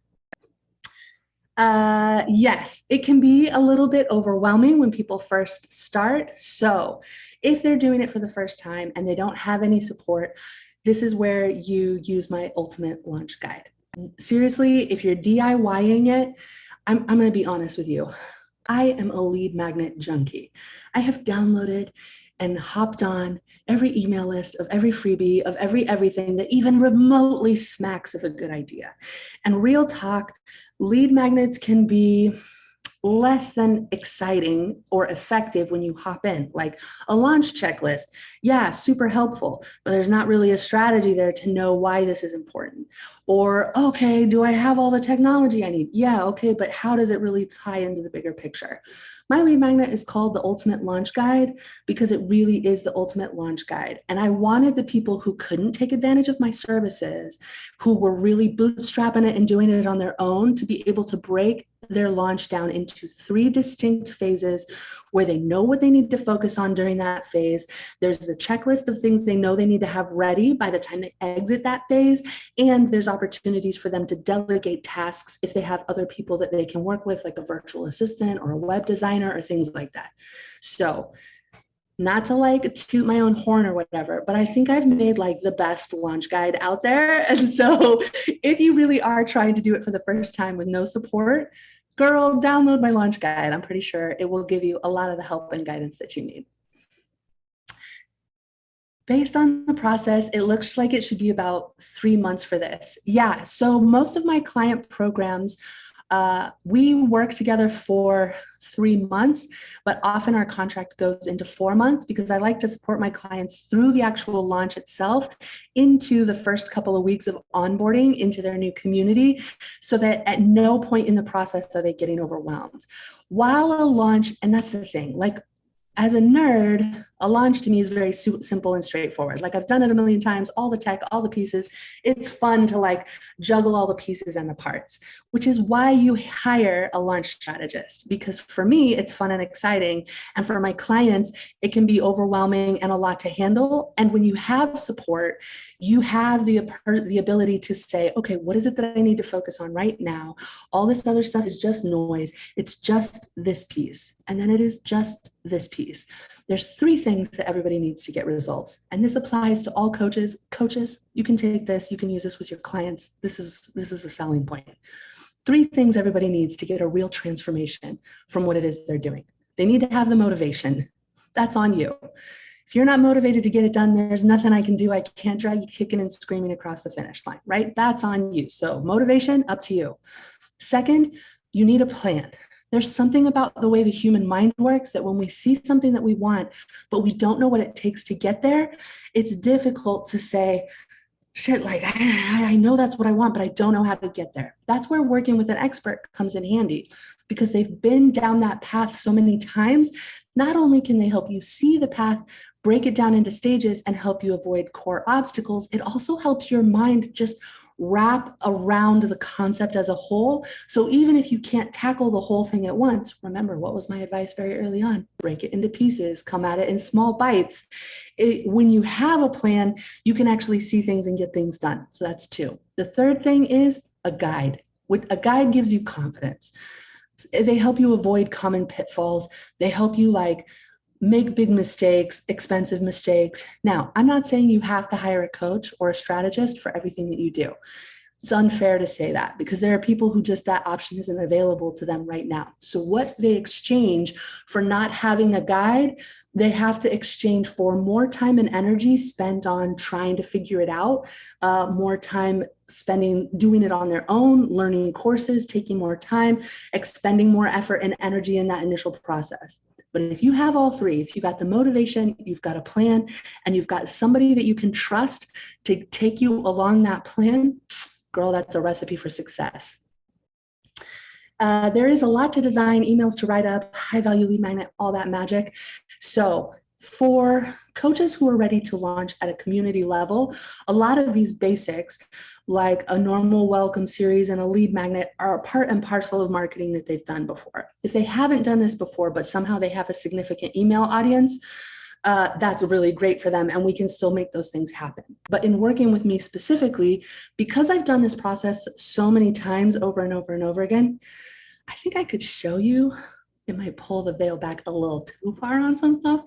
Yes, it can be a little bit overwhelming when people first start. So if they're doing it for the first time and they don't have any support, this is where you use my ultimate launch guide. Seriously, if you're DIYing it, I'm going to be honest with you. I am a lead magnet junkie. I have downloaded and hopped on every email list of every freebie, of everything that even remotely smacks of a good idea. And real talk, lead magnets can be less than exciting or effective when you hop in, like a launch checklist. Yeah, super helpful, but there's not really a strategy there to know why this is important. Or, okay, do I have all the technology I need? Yeah, okay, but how does it really tie into the bigger picture? My lead magnet is called the Ultimate Launch Guide because it really is the ultimate launch guide. And I wanted the people who couldn't take advantage of my services, who were really bootstrapping it and doing it on their own, to be able to break their launch down into 3 distinct phases where they know what they need to focus on during that phase. There's the checklist of things they know they need to have ready by the time they exit that phase. And there's opportunities for them to delegate tasks if they have other people that they can work with, like a virtual assistant or a web designer or things like that. So not to like toot my own horn or whatever, but I think I've made like the best launch guide out there. And so if you really are trying to do it for the first time with no support, girl, download my launch guide. I'm pretty sure it will give you a lot of the help and guidance that you need. Based on the process, it looks like it should be about 3 months for this. Yeah, so most of my client programs We work together for 3 months, but often our contract goes into 4 months because I like to support my clients through the actual launch itself into the first couple of weeks of onboarding into their new community, so that at no point in the process are they getting overwhelmed. While a launch, and that's the thing, like as a nerd, a launch to me is very simple and straightforward. Like I've done it a million times, all the tech, all the pieces. It's fun to like juggle all the pieces and the parts, which is why you hire a launch strategist. Because for me, it's fun and exciting. And for my clients, it can be overwhelming and a lot to handle. And when you have support, you have the ability to say, okay, what is it that I need to focus on right now? All this other stuff is just noise. It's just this piece. And then it is just this piece. There's 3 things that everybody needs to get results. And this applies to all coaches. Coaches, you can take this, you can use this with your clients. This is a selling point. 3 things everybody needs to get a real transformation from what it is they're doing. They need to have the motivation. That's on you. If you're not motivated to get it done, there's nothing I can do. I can't drag you kicking and screaming across the finish line, right? That's on you. So motivation, up to you. Second, you need a plan. There's something about the way the human mind works that when we see something that we want, but we don't know what it takes to get there, it's difficult to say, shit, like, I know that's what I want, but I don't know how to get there. That's where working with an expert comes in handy, because they've been down that path so many times. Not only can they help you see the path, break it down into stages, and help you avoid core obstacles, it also helps your mind just wrap around the concept as a whole. So even if you can't tackle the whole thing at once, remember, what was my advice very early on? Break it into pieces, come at it in small bites. When you have a plan, you can actually see things and get things done. So that's 2. The third thing is a guide. A guide gives you confidence. They help you avoid common pitfalls. They help you like make big mistakes, expensive mistakes. Now, I'm not saying you have to hire a coach or a strategist for everything that you do. It's unfair to say that, because there are people who just that option isn't available to them right now. So what they exchange for not having a guide, they have to exchange for more time and energy spent on trying to figure it out, more time spending doing it on their own, learning courses, taking more time, expending more effort and energy in that initial process. But if you have all 3, if you've got the motivation, you've got a plan, and you've got somebody that you can trust to take you along that plan, girl, that's a recipe for success. There is a lot to design, emails to write up, high value lead magnet, all that magic. So for coaches who are ready to launch at a community level, a lot of these basics, like a normal welcome series and a lead magnet, are part and parcel of marketing that they've done before. If they haven't done this before, but somehow they have a significant email audience, that's really great for them, and we can still make those things happen. But in working with me specifically, because I've done this process so many times over and over and over again, I think I could show you. It might pull the veil back a little too far on some stuff.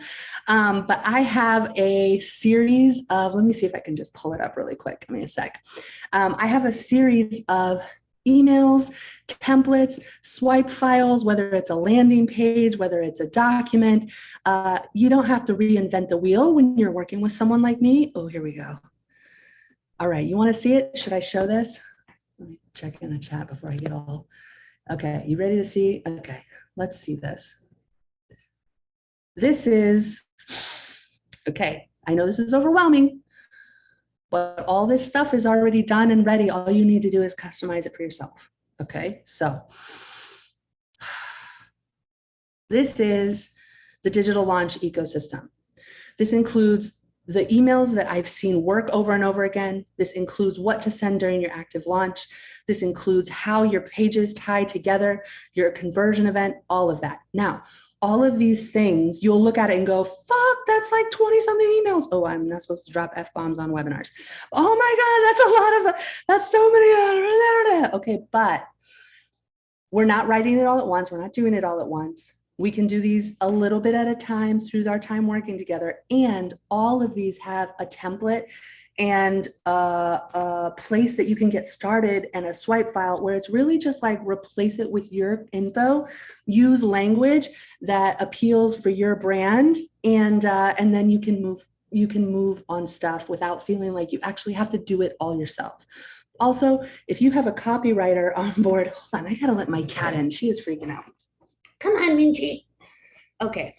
But I have a series of, let me see if I can just pull it up really quick. Give me a sec. I have a series of emails, templates, swipe files, whether it's a landing page, whether it's a document. You don't have to reinvent the wheel when you're working with someone like me. Oh, here we go. All right, you want to see it? Should I show this? Let me check in the chat before I get all, okay, you ready to see? Okay, let's see this. This is, okay, I know this is overwhelming, but all this stuff is already done and ready. All you need to do is customize it for yourself. Okay, so this is the digital launch ecosystem. This includes the emails that I've seen work over and over again. This includes what to send during your active launch. This includes how your pages tie together, your conversion event, all of that. Now, all of these things, you'll look at it and go, fuck, that's like 20 something emails. Oh, I'm not supposed to drop F-bombs on webinars. Oh my God, that's so many. Okay, but we're not writing it all at once. We're not doing it all at once. We can do these a little bit at a time through our time working together. And all of these have a template and a place that you can get started and a swipe file where it's really just like replace it with your info, use language that appeals for your brand, and then you can move on stuff without feeling like you actually have to do it all yourself. Also, if you have a copywriter on board, hold on, I gotta let my cat in. She is freaking out. Come on, Minji. Okay.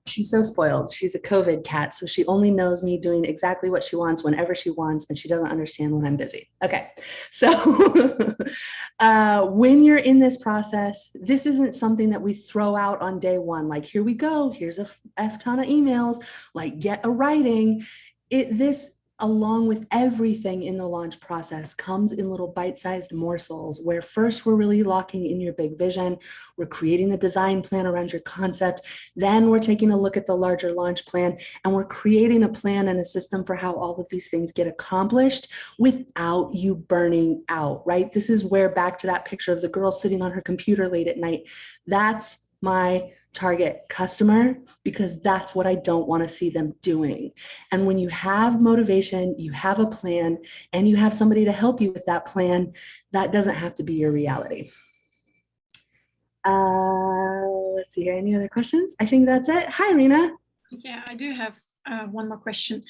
She's so spoiled. She's a COVID cat, so she only knows me doing exactly what she wants whenever she wants, and she doesn't understand when I'm busy. Okay, so when you're in this process, this isn't something that we throw out on day one. Like, here we go. Here's a F ton of emails. Like, get a writing. This, along with everything in the launch process, comes in little bite-sized morsels where first we're really locking in your big vision. We're creating the design plan around your concept. Then we're taking a look at the larger launch plan, and we're creating a plan and a system for how all of these things get accomplished without you burning out, right? This is where, back to that picture of the girl sitting on her computer late at night, that's my target customer, because that's what I don't want to see them doing. And when you have motivation, you have a plan, and you have somebody to help you with that plan, that doesn't have to be your reality. Let's see here. Any other questions? I think that's it. Hi, Rena. Yeah, I do have one more question.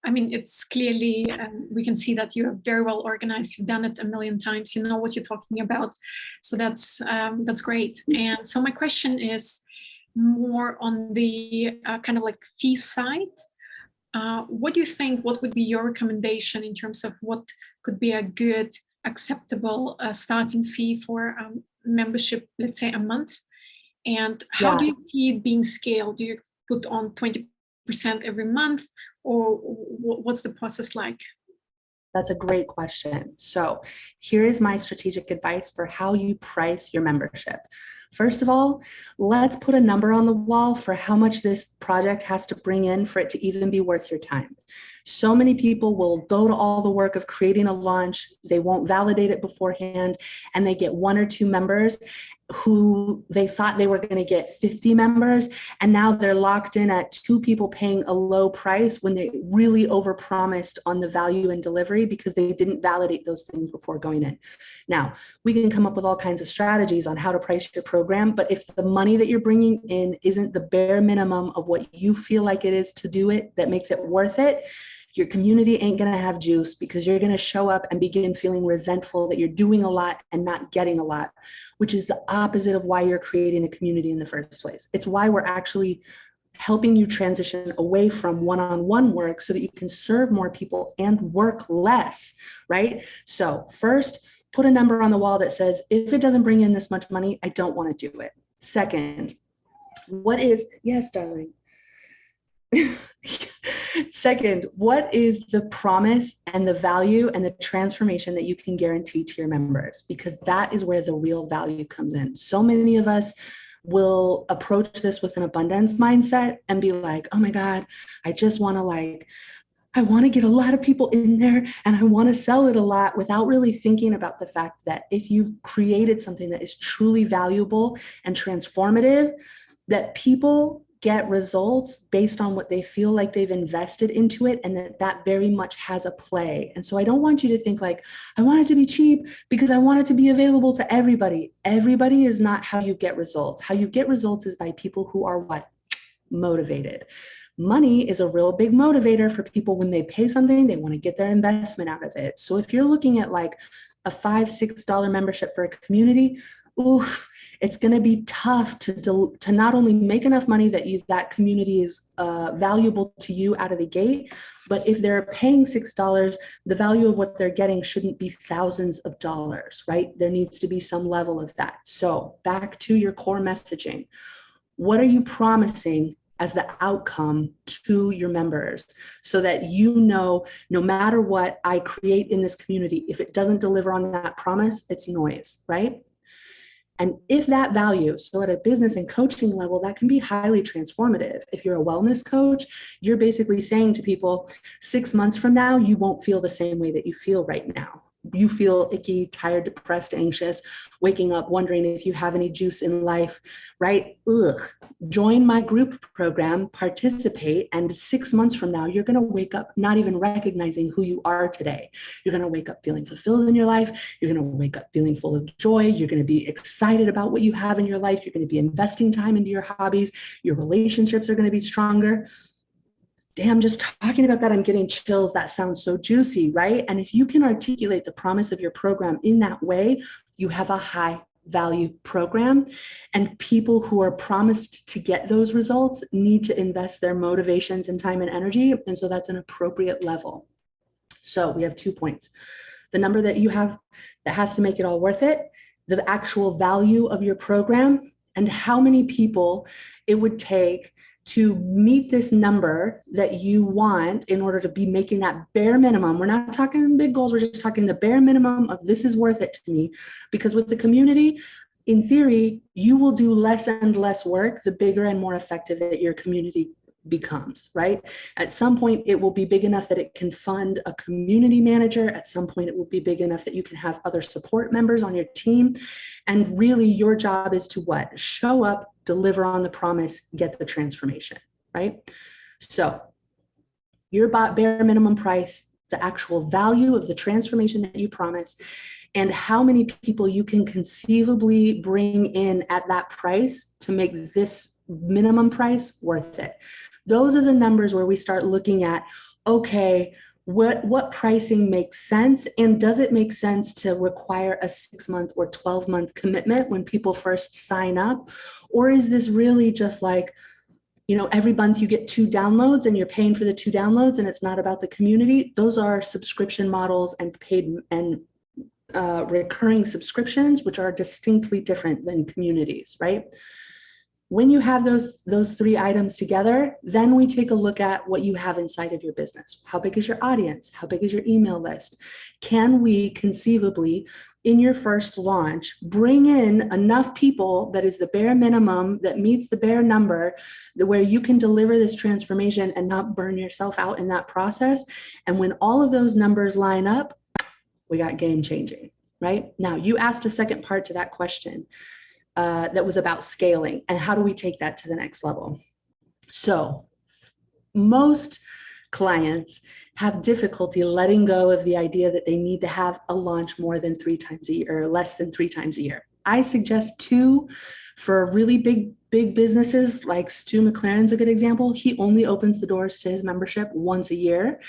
I mean, it's clearly, we can see that you're very well organized. You've done it a million times. You know what you're talking about. So that's great. And so my question is more on the kind of like fee side. What do you think, what would be your recommendation in terms of what could be a good, acceptable starting fee for membership, let's say a month? And how do you see it being scaled? Do you put on 20% every month, or what's the process like? That's a great question. So here is my strategic advice for how you price your membership. First of all, let's put a number on the wall for how much this project has to bring in for it to even be worth your time. So many people will go to all the work of creating a launch, they won't validate it beforehand, and they get 1 or 2 members who they thought they were going to get 50 members, and now they're locked in at 2 people paying a low price when they really overpromised on the value and delivery because they didn't validate those things before going in. Now, we can come up with all kinds of strategies on how to price your program, but if the money that you're bringing in isn't the bare minimum of what you feel like it is to do it, that makes it worth it, your community ain't going to have juice, because you're going to show up and begin feeling resentful that you're doing a lot and not getting a lot, which is the opposite of why you're creating a community in the first place. It's why we're actually helping you transition away from one-on-one work so that you can serve more people and work less, right? So first, put a number on the wall that says, if it doesn't bring in this much money, I don't want to do it. Second, yes, darling. Second, what is the promise and the value and the transformation that you can guarantee to your members? Because that is where the real value comes in. So many of us will approach this with an abundance mindset and be like, oh my God, I just want to I want to get a lot of people in there and I want to sell it a lot, without really thinking about the fact that if you've created something that is truly valuable and transformative, that people get results based on what they feel like they've invested into it, and that very much has a play. And so I don't want you to think like, I want it to be cheap because I want it to be available to everybody. Everybody is not how you get results. How you get results is by people who are what? Motivated. Money is a real big motivator for people. When they pay something, they want to get their investment out of it. So if you're looking at like a $5, $6 membership for a community, oof, it's going to be tough to not only make enough money that community is valuable to you out of the gate, but if they're paying $6, the value of what they're getting shouldn't be thousands of dollars, right? There needs to be some level of that. So back to your core messaging. What are you promising as the outcome to your members, so that you know, no matter what I create in this community, if it doesn't deliver on that promise, it's noise, right? And if that value, so at a business and coaching level, that can be highly transformative. If you're a wellness coach, you're basically saying to people, 6 months from now, you won't feel the same way that you feel right now. You feel icky, tired, depressed, anxious, waking up wondering if you have any juice in life, right? Ugh. Join my group program, participate, and 6 months from now, you're going to wake up not even recognizing who you are today. You're going to wake up feeling fulfilled in your life. You're going to wake up feeling full of joy. You're going to be excited about what you have in your life. You're going to be investing time into your hobbies. Your relationships are going to be stronger. damn, just talking about that, I'm getting chills. That sounds so juicy, right? And if you can articulate the promise of your program in that way, you have a high value program, and people who are promised to get those results need to invest their motivations and time and energy. And so that's an appropriate level. So we have 2 points. The number that you have that has to make it all worth it, the actual value of your program, and how many people it would take to meet this number that you want in order to be making that bare minimum. We're not talking big goals. We're just talking the bare minimum of this is worth it to me. Because with the community, in theory, you will do less and less work the bigger and more effective that your community becomes, right? At some point, it will be big enough that it can fund a community manager. At some point, it will be big enough that you can have other support members on your team. And really, your job is to what? Show up, deliver on the promise, get the transformation, right? So your bare minimum price, the actual value of the transformation that you promise, and how many people you can conceivably bring in at that price to make this minimum price worth it. Those are the numbers where we start looking at, okay, what pricing makes sense, and does it make sense to require a 6-month or 12-month commitment when people first sign up? Or is this really just like, you know, every month you get 2 downloads and you're paying for the 2 downloads and it's not about the community? Those are subscription models and paid and recurring subscriptions, which are distinctly different than communities, right? When you have those 3 items together, then we take a look at what you have inside of your business. How big is your audience? How big is your email list? Can we conceivably, in your first launch, bring in enough people that is the bare minimum, that meets the bare number, where you can deliver this transformation and not burn yourself out in that process? And when all of those numbers line up, we got game changing, right? Now, you asked a second part to that question. That was about scaling and how do we take that to the next level. So most clients have difficulty letting go of the idea that they need to have a launch more than 3 times a year or less than 3 times a year. I suggest 2 for really big businesses. Like Stu McLaren's a good example. He only opens the doors to his membership once a year.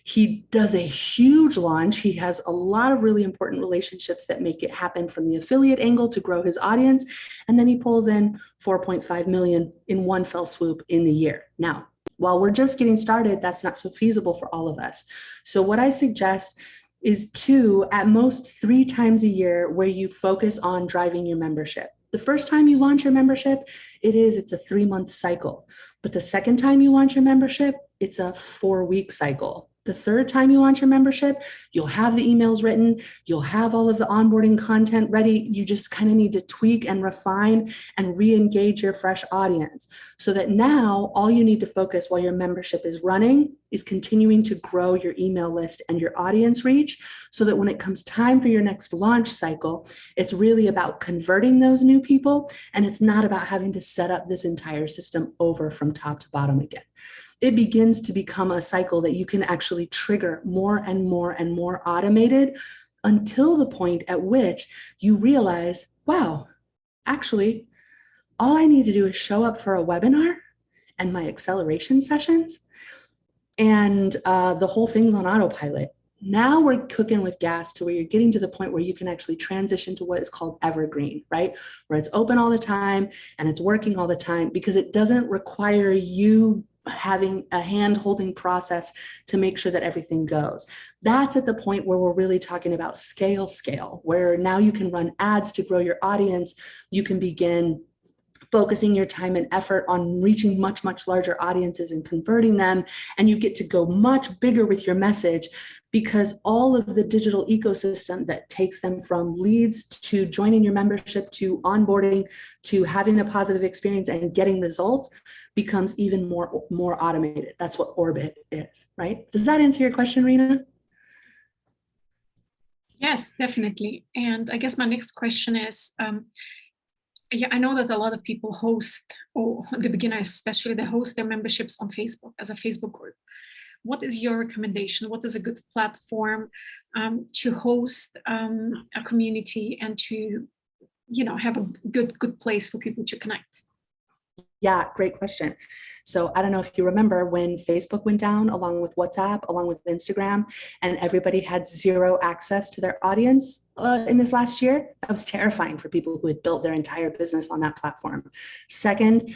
He does a huge launch. He has a lot of really important relationships that make it happen from the affiliate angle to grow his audience. And then he pulls in 4.5 million in one fell swoop in the year. Now, while we're just getting started, that's not so feasible for all of us. So what I suggest is 2, at most 3 times a year, where you focus on driving your membership. The first time you launch your membership, it's a 3-month cycle. But the second time you launch your membership, it's a 4-week cycle. The third time you launch your membership, you'll have the emails written, you'll have all of the onboarding content ready. You just kind of need to tweak and refine and re-engage your fresh audience, so that now all you need to focus while your membership is running is continuing to grow your email list and your audience reach, so that when it comes time for your next launch cycle, it's really about converting those new people, and it's not about having to set up this entire system over from top to bottom again. It begins to become a cycle that you can actually trigger more and more and more automated, until the point at which you realize, wow, actually, all I need to do is show up for a webinar and my acceleration sessions, and the whole thing's on autopilot. Now we're cooking with gas to where you're getting to the point where you can actually transition to what is called evergreen, right? Where it's open all the time and it's working all the time, because it doesn't require you having a hand-holding process to make sure that everything goes. That's at the point where we're really talking about scale, where now you can run ads to grow your audience. You can begin focusing your time and effort on reaching much, much larger audiences and converting them. And you get to go much bigger with your message, because all of the digital ecosystem that takes them from leads to joining your membership to onboarding to having a positive experience and getting results becomes even more automated. That's what Orbit is, right? Does that answer your question, Rena? Yes, definitely. And I guess my next question is, yeah, I know that a lot of people host, or the beginners especially, they host their memberships on Facebook as a Facebook group. What is your recommendation? What is a good platform to host a community and to, have a good place for people to connect? Yeah, great question. So I don't know if you remember when Facebook went down along with WhatsApp, along with Instagram, and everybody had zero access to their audience in this last year. That was terrifying for people who had built their entire business on that platform. Second,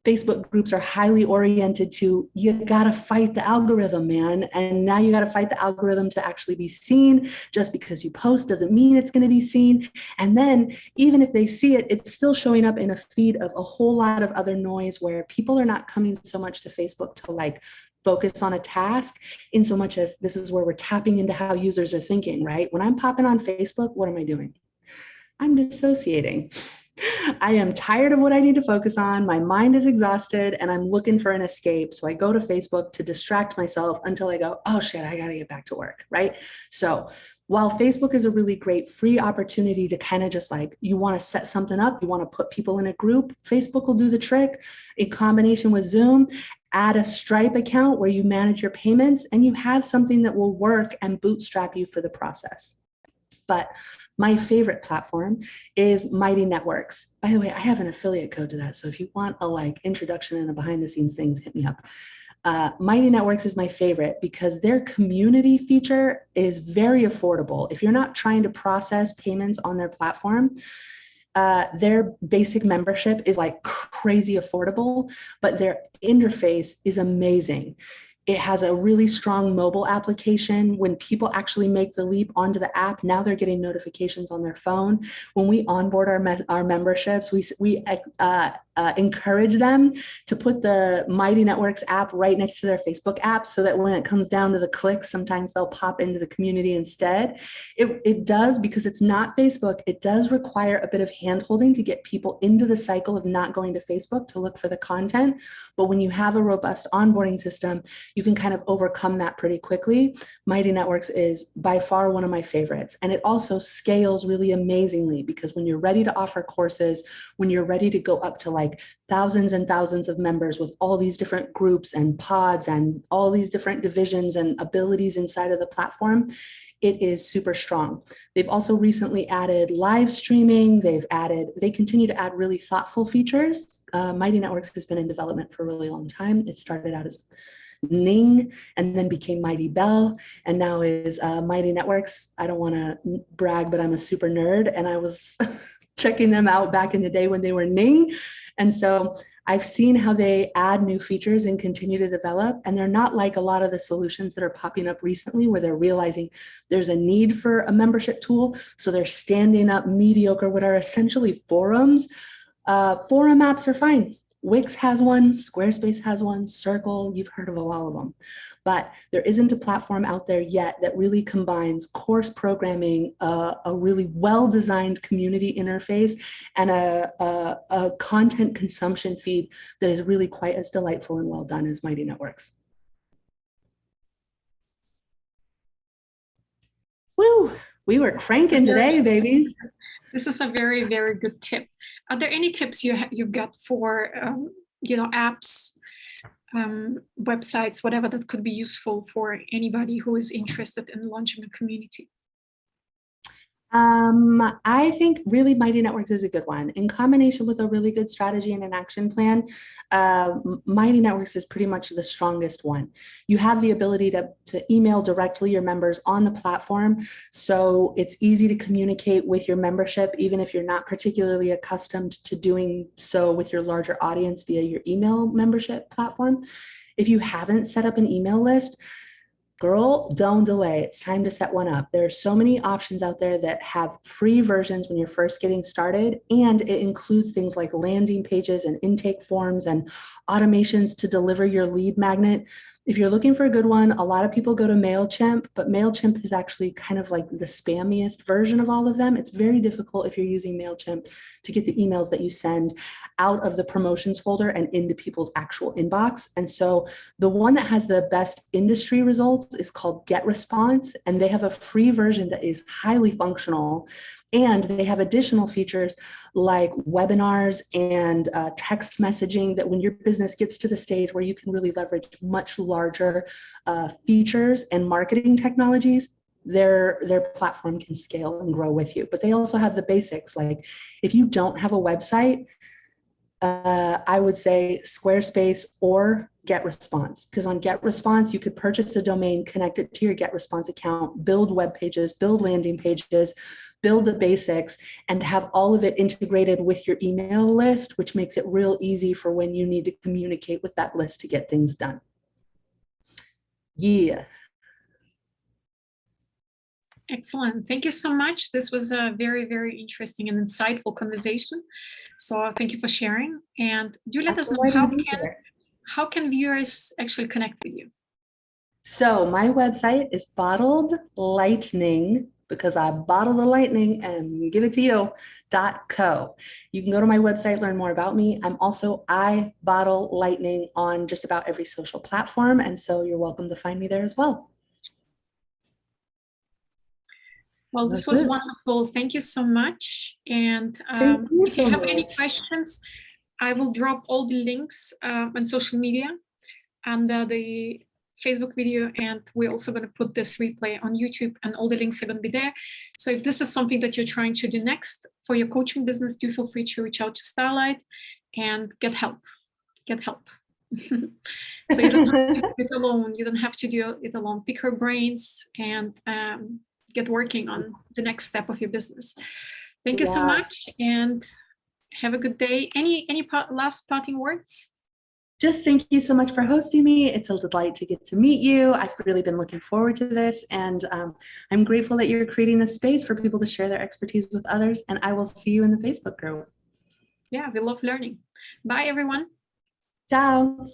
Facebook groups are highly oriented to, you got to fight the algorithm, man. And now you got to fight the algorithm to actually be seen. Just because you post doesn't mean it's going to be seen. And then even if they see it, it's still showing up in a feed of a whole lot of other noise where people are not coming so much to Facebook to like focus on a task in so much as this is where we're tapping into how users are thinking, right? When I'm popping on Facebook, what am I doing? I'm dissociating. I am tired of what I need to focus on. My mind is exhausted and I'm looking for an escape. So I go to Facebook to distract myself until I go, oh shit, I got to get back to work. Right. So while Facebook is a really great free opportunity to kind of just like, you want to set something up, you want to put people in a group, Facebook will do the trick in combination with Zoom. Add a Stripe account where you manage your payments and you have something that will work and bootstrap you for the process. But my favorite platform is Mighty Networks. By the way, I have an affiliate code to that. So if you want a like introduction and a behind the scenes things, hit me up. Mighty Networks is my favorite because their community feature is very affordable. If you're not trying to process payments on their platform, their basic membership is like crazy affordable, but their interface is amazing. It has a really strong mobile application. When people actually make the leap onto the app, now they're getting notifications on their phone. When we onboard our memberships, we encourage them to put the Mighty Networks app right next to their Facebook app so that when it comes down to the clicks, sometimes they'll pop into the community instead. It does, because it's not Facebook, it does require a bit of hand-holding to get people into the cycle of not going to Facebook to look for the content. But when you have a robust onboarding system, you can kind of overcome that pretty quickly. Mighty Networks is by far one of my favorites. And it also scales really amazingly because when you're ready to offer courses, when you're ready to go up to like thousands and thousands of members with all these different groups and pods and all these different divisions and abilities inside of the platform, it is super strong. They've also recently added live streaming. They continue to add really thoughtful features. Mighty Networks has been in development for a really long time. It started out as Ning and then became Mighty Bell and now is Mighty Networks. I don't want to brag, but I'm a super nerd and I was checking them out back in the day when they were Ning. And so I've seen how they add new features and continue to develop. And they're not like a lot of the solutions that are popping up recently where they're realizing there's a need for a membership tool. So they're standing up mediocre, what are essentially forums. Forum apps are fine. Wix has one, Squarespace has one, Circle, you've heard of all of them. But there isn't a platform out there yet that really combines course programming, a really well-designed community interface, and a content consumption feed that is really quite as delightful and well done as Mighty Networks. Woo, we were cranking today, baby. This is a very, very good tip. Are there any tips you've got for, apps, websites, whatever that could be useful for anybody who is interested in launching a community? I think really Mighty Networks is a good one. In combination with a really good strategy and an action plan, Mighty Networks is pretty much the strongest one. You have the ability to email directly your members on the platform. So it's easy to communicate with your membership, even if you're not particularly accustomed to doing so with your larger audience via your email membership platform. If you haven't set up an email list, girl, don't delay. It's time to set one up. There are so many options out there that have free versions when you're first getting started, and it includes things like landing pages and intake forms and automations to deliver your lead magnet. If you're looking for a good one, a lot of people go to MailChimp, but MailChimp is actually kind of like the spammiest version of all of them. It's very difficult if you're using MailChimp to get the emails that you send out of the promotions folder and into people's actual inbox. And so the one that has the best industry results is called GetResponse, and they have a free version that is highly functional. And they have additional features like webinars and text messaging that when your business gets to the stage where you can really leverage much larger features and marketing technologies, their platform can scale and grow with you. But they also have the basics. Like if you don't have a website, I would say Squarespace or GetResponse, because on GetResponse, you could purchase a domain, connect it to your GetResponse account, build web pages, build landing pages, build the basics, and have all of it integrated with your email list, which makes it real easy for when you need to communicate with that list to get things done. Yeah. Excellent. Thank you so much. This was a very, very interesting and insightful conversation. So thank you for sharing. And do let us know how can viewers actually connect with you? So my website is Bottled Lightning, because I bottle the lightning and give it to you, .co. You can go to my website, learn more about me. I'm also I Bottle Lightning on just about every social platform. And so you're welcome to find me there as well. Well, this was wonderful. Thank you so much. And if you have any questions, I will drop all the links on social media under the Facebook video, and we're also going to put this replay on YouTube, and all the links are going to be there. So if this is something that you're trying to do next for your coaching business, do feel free to reach out to Starlight and get help. Get help. So you don't have to do it alone. You don't have to do it alone. Pick her brains and get working on the next step of your business. Thank you so much, and have a good day. Any last parting words? Just thank you so much for hosting me. It's a delight to get to meet you. I've really been looking forward to this, and I'm grateful that you're creating this space for people to share their expertise with others, and I will see you in the Facebook group. Yeah, we love learning. Bye, everyone. Ciao.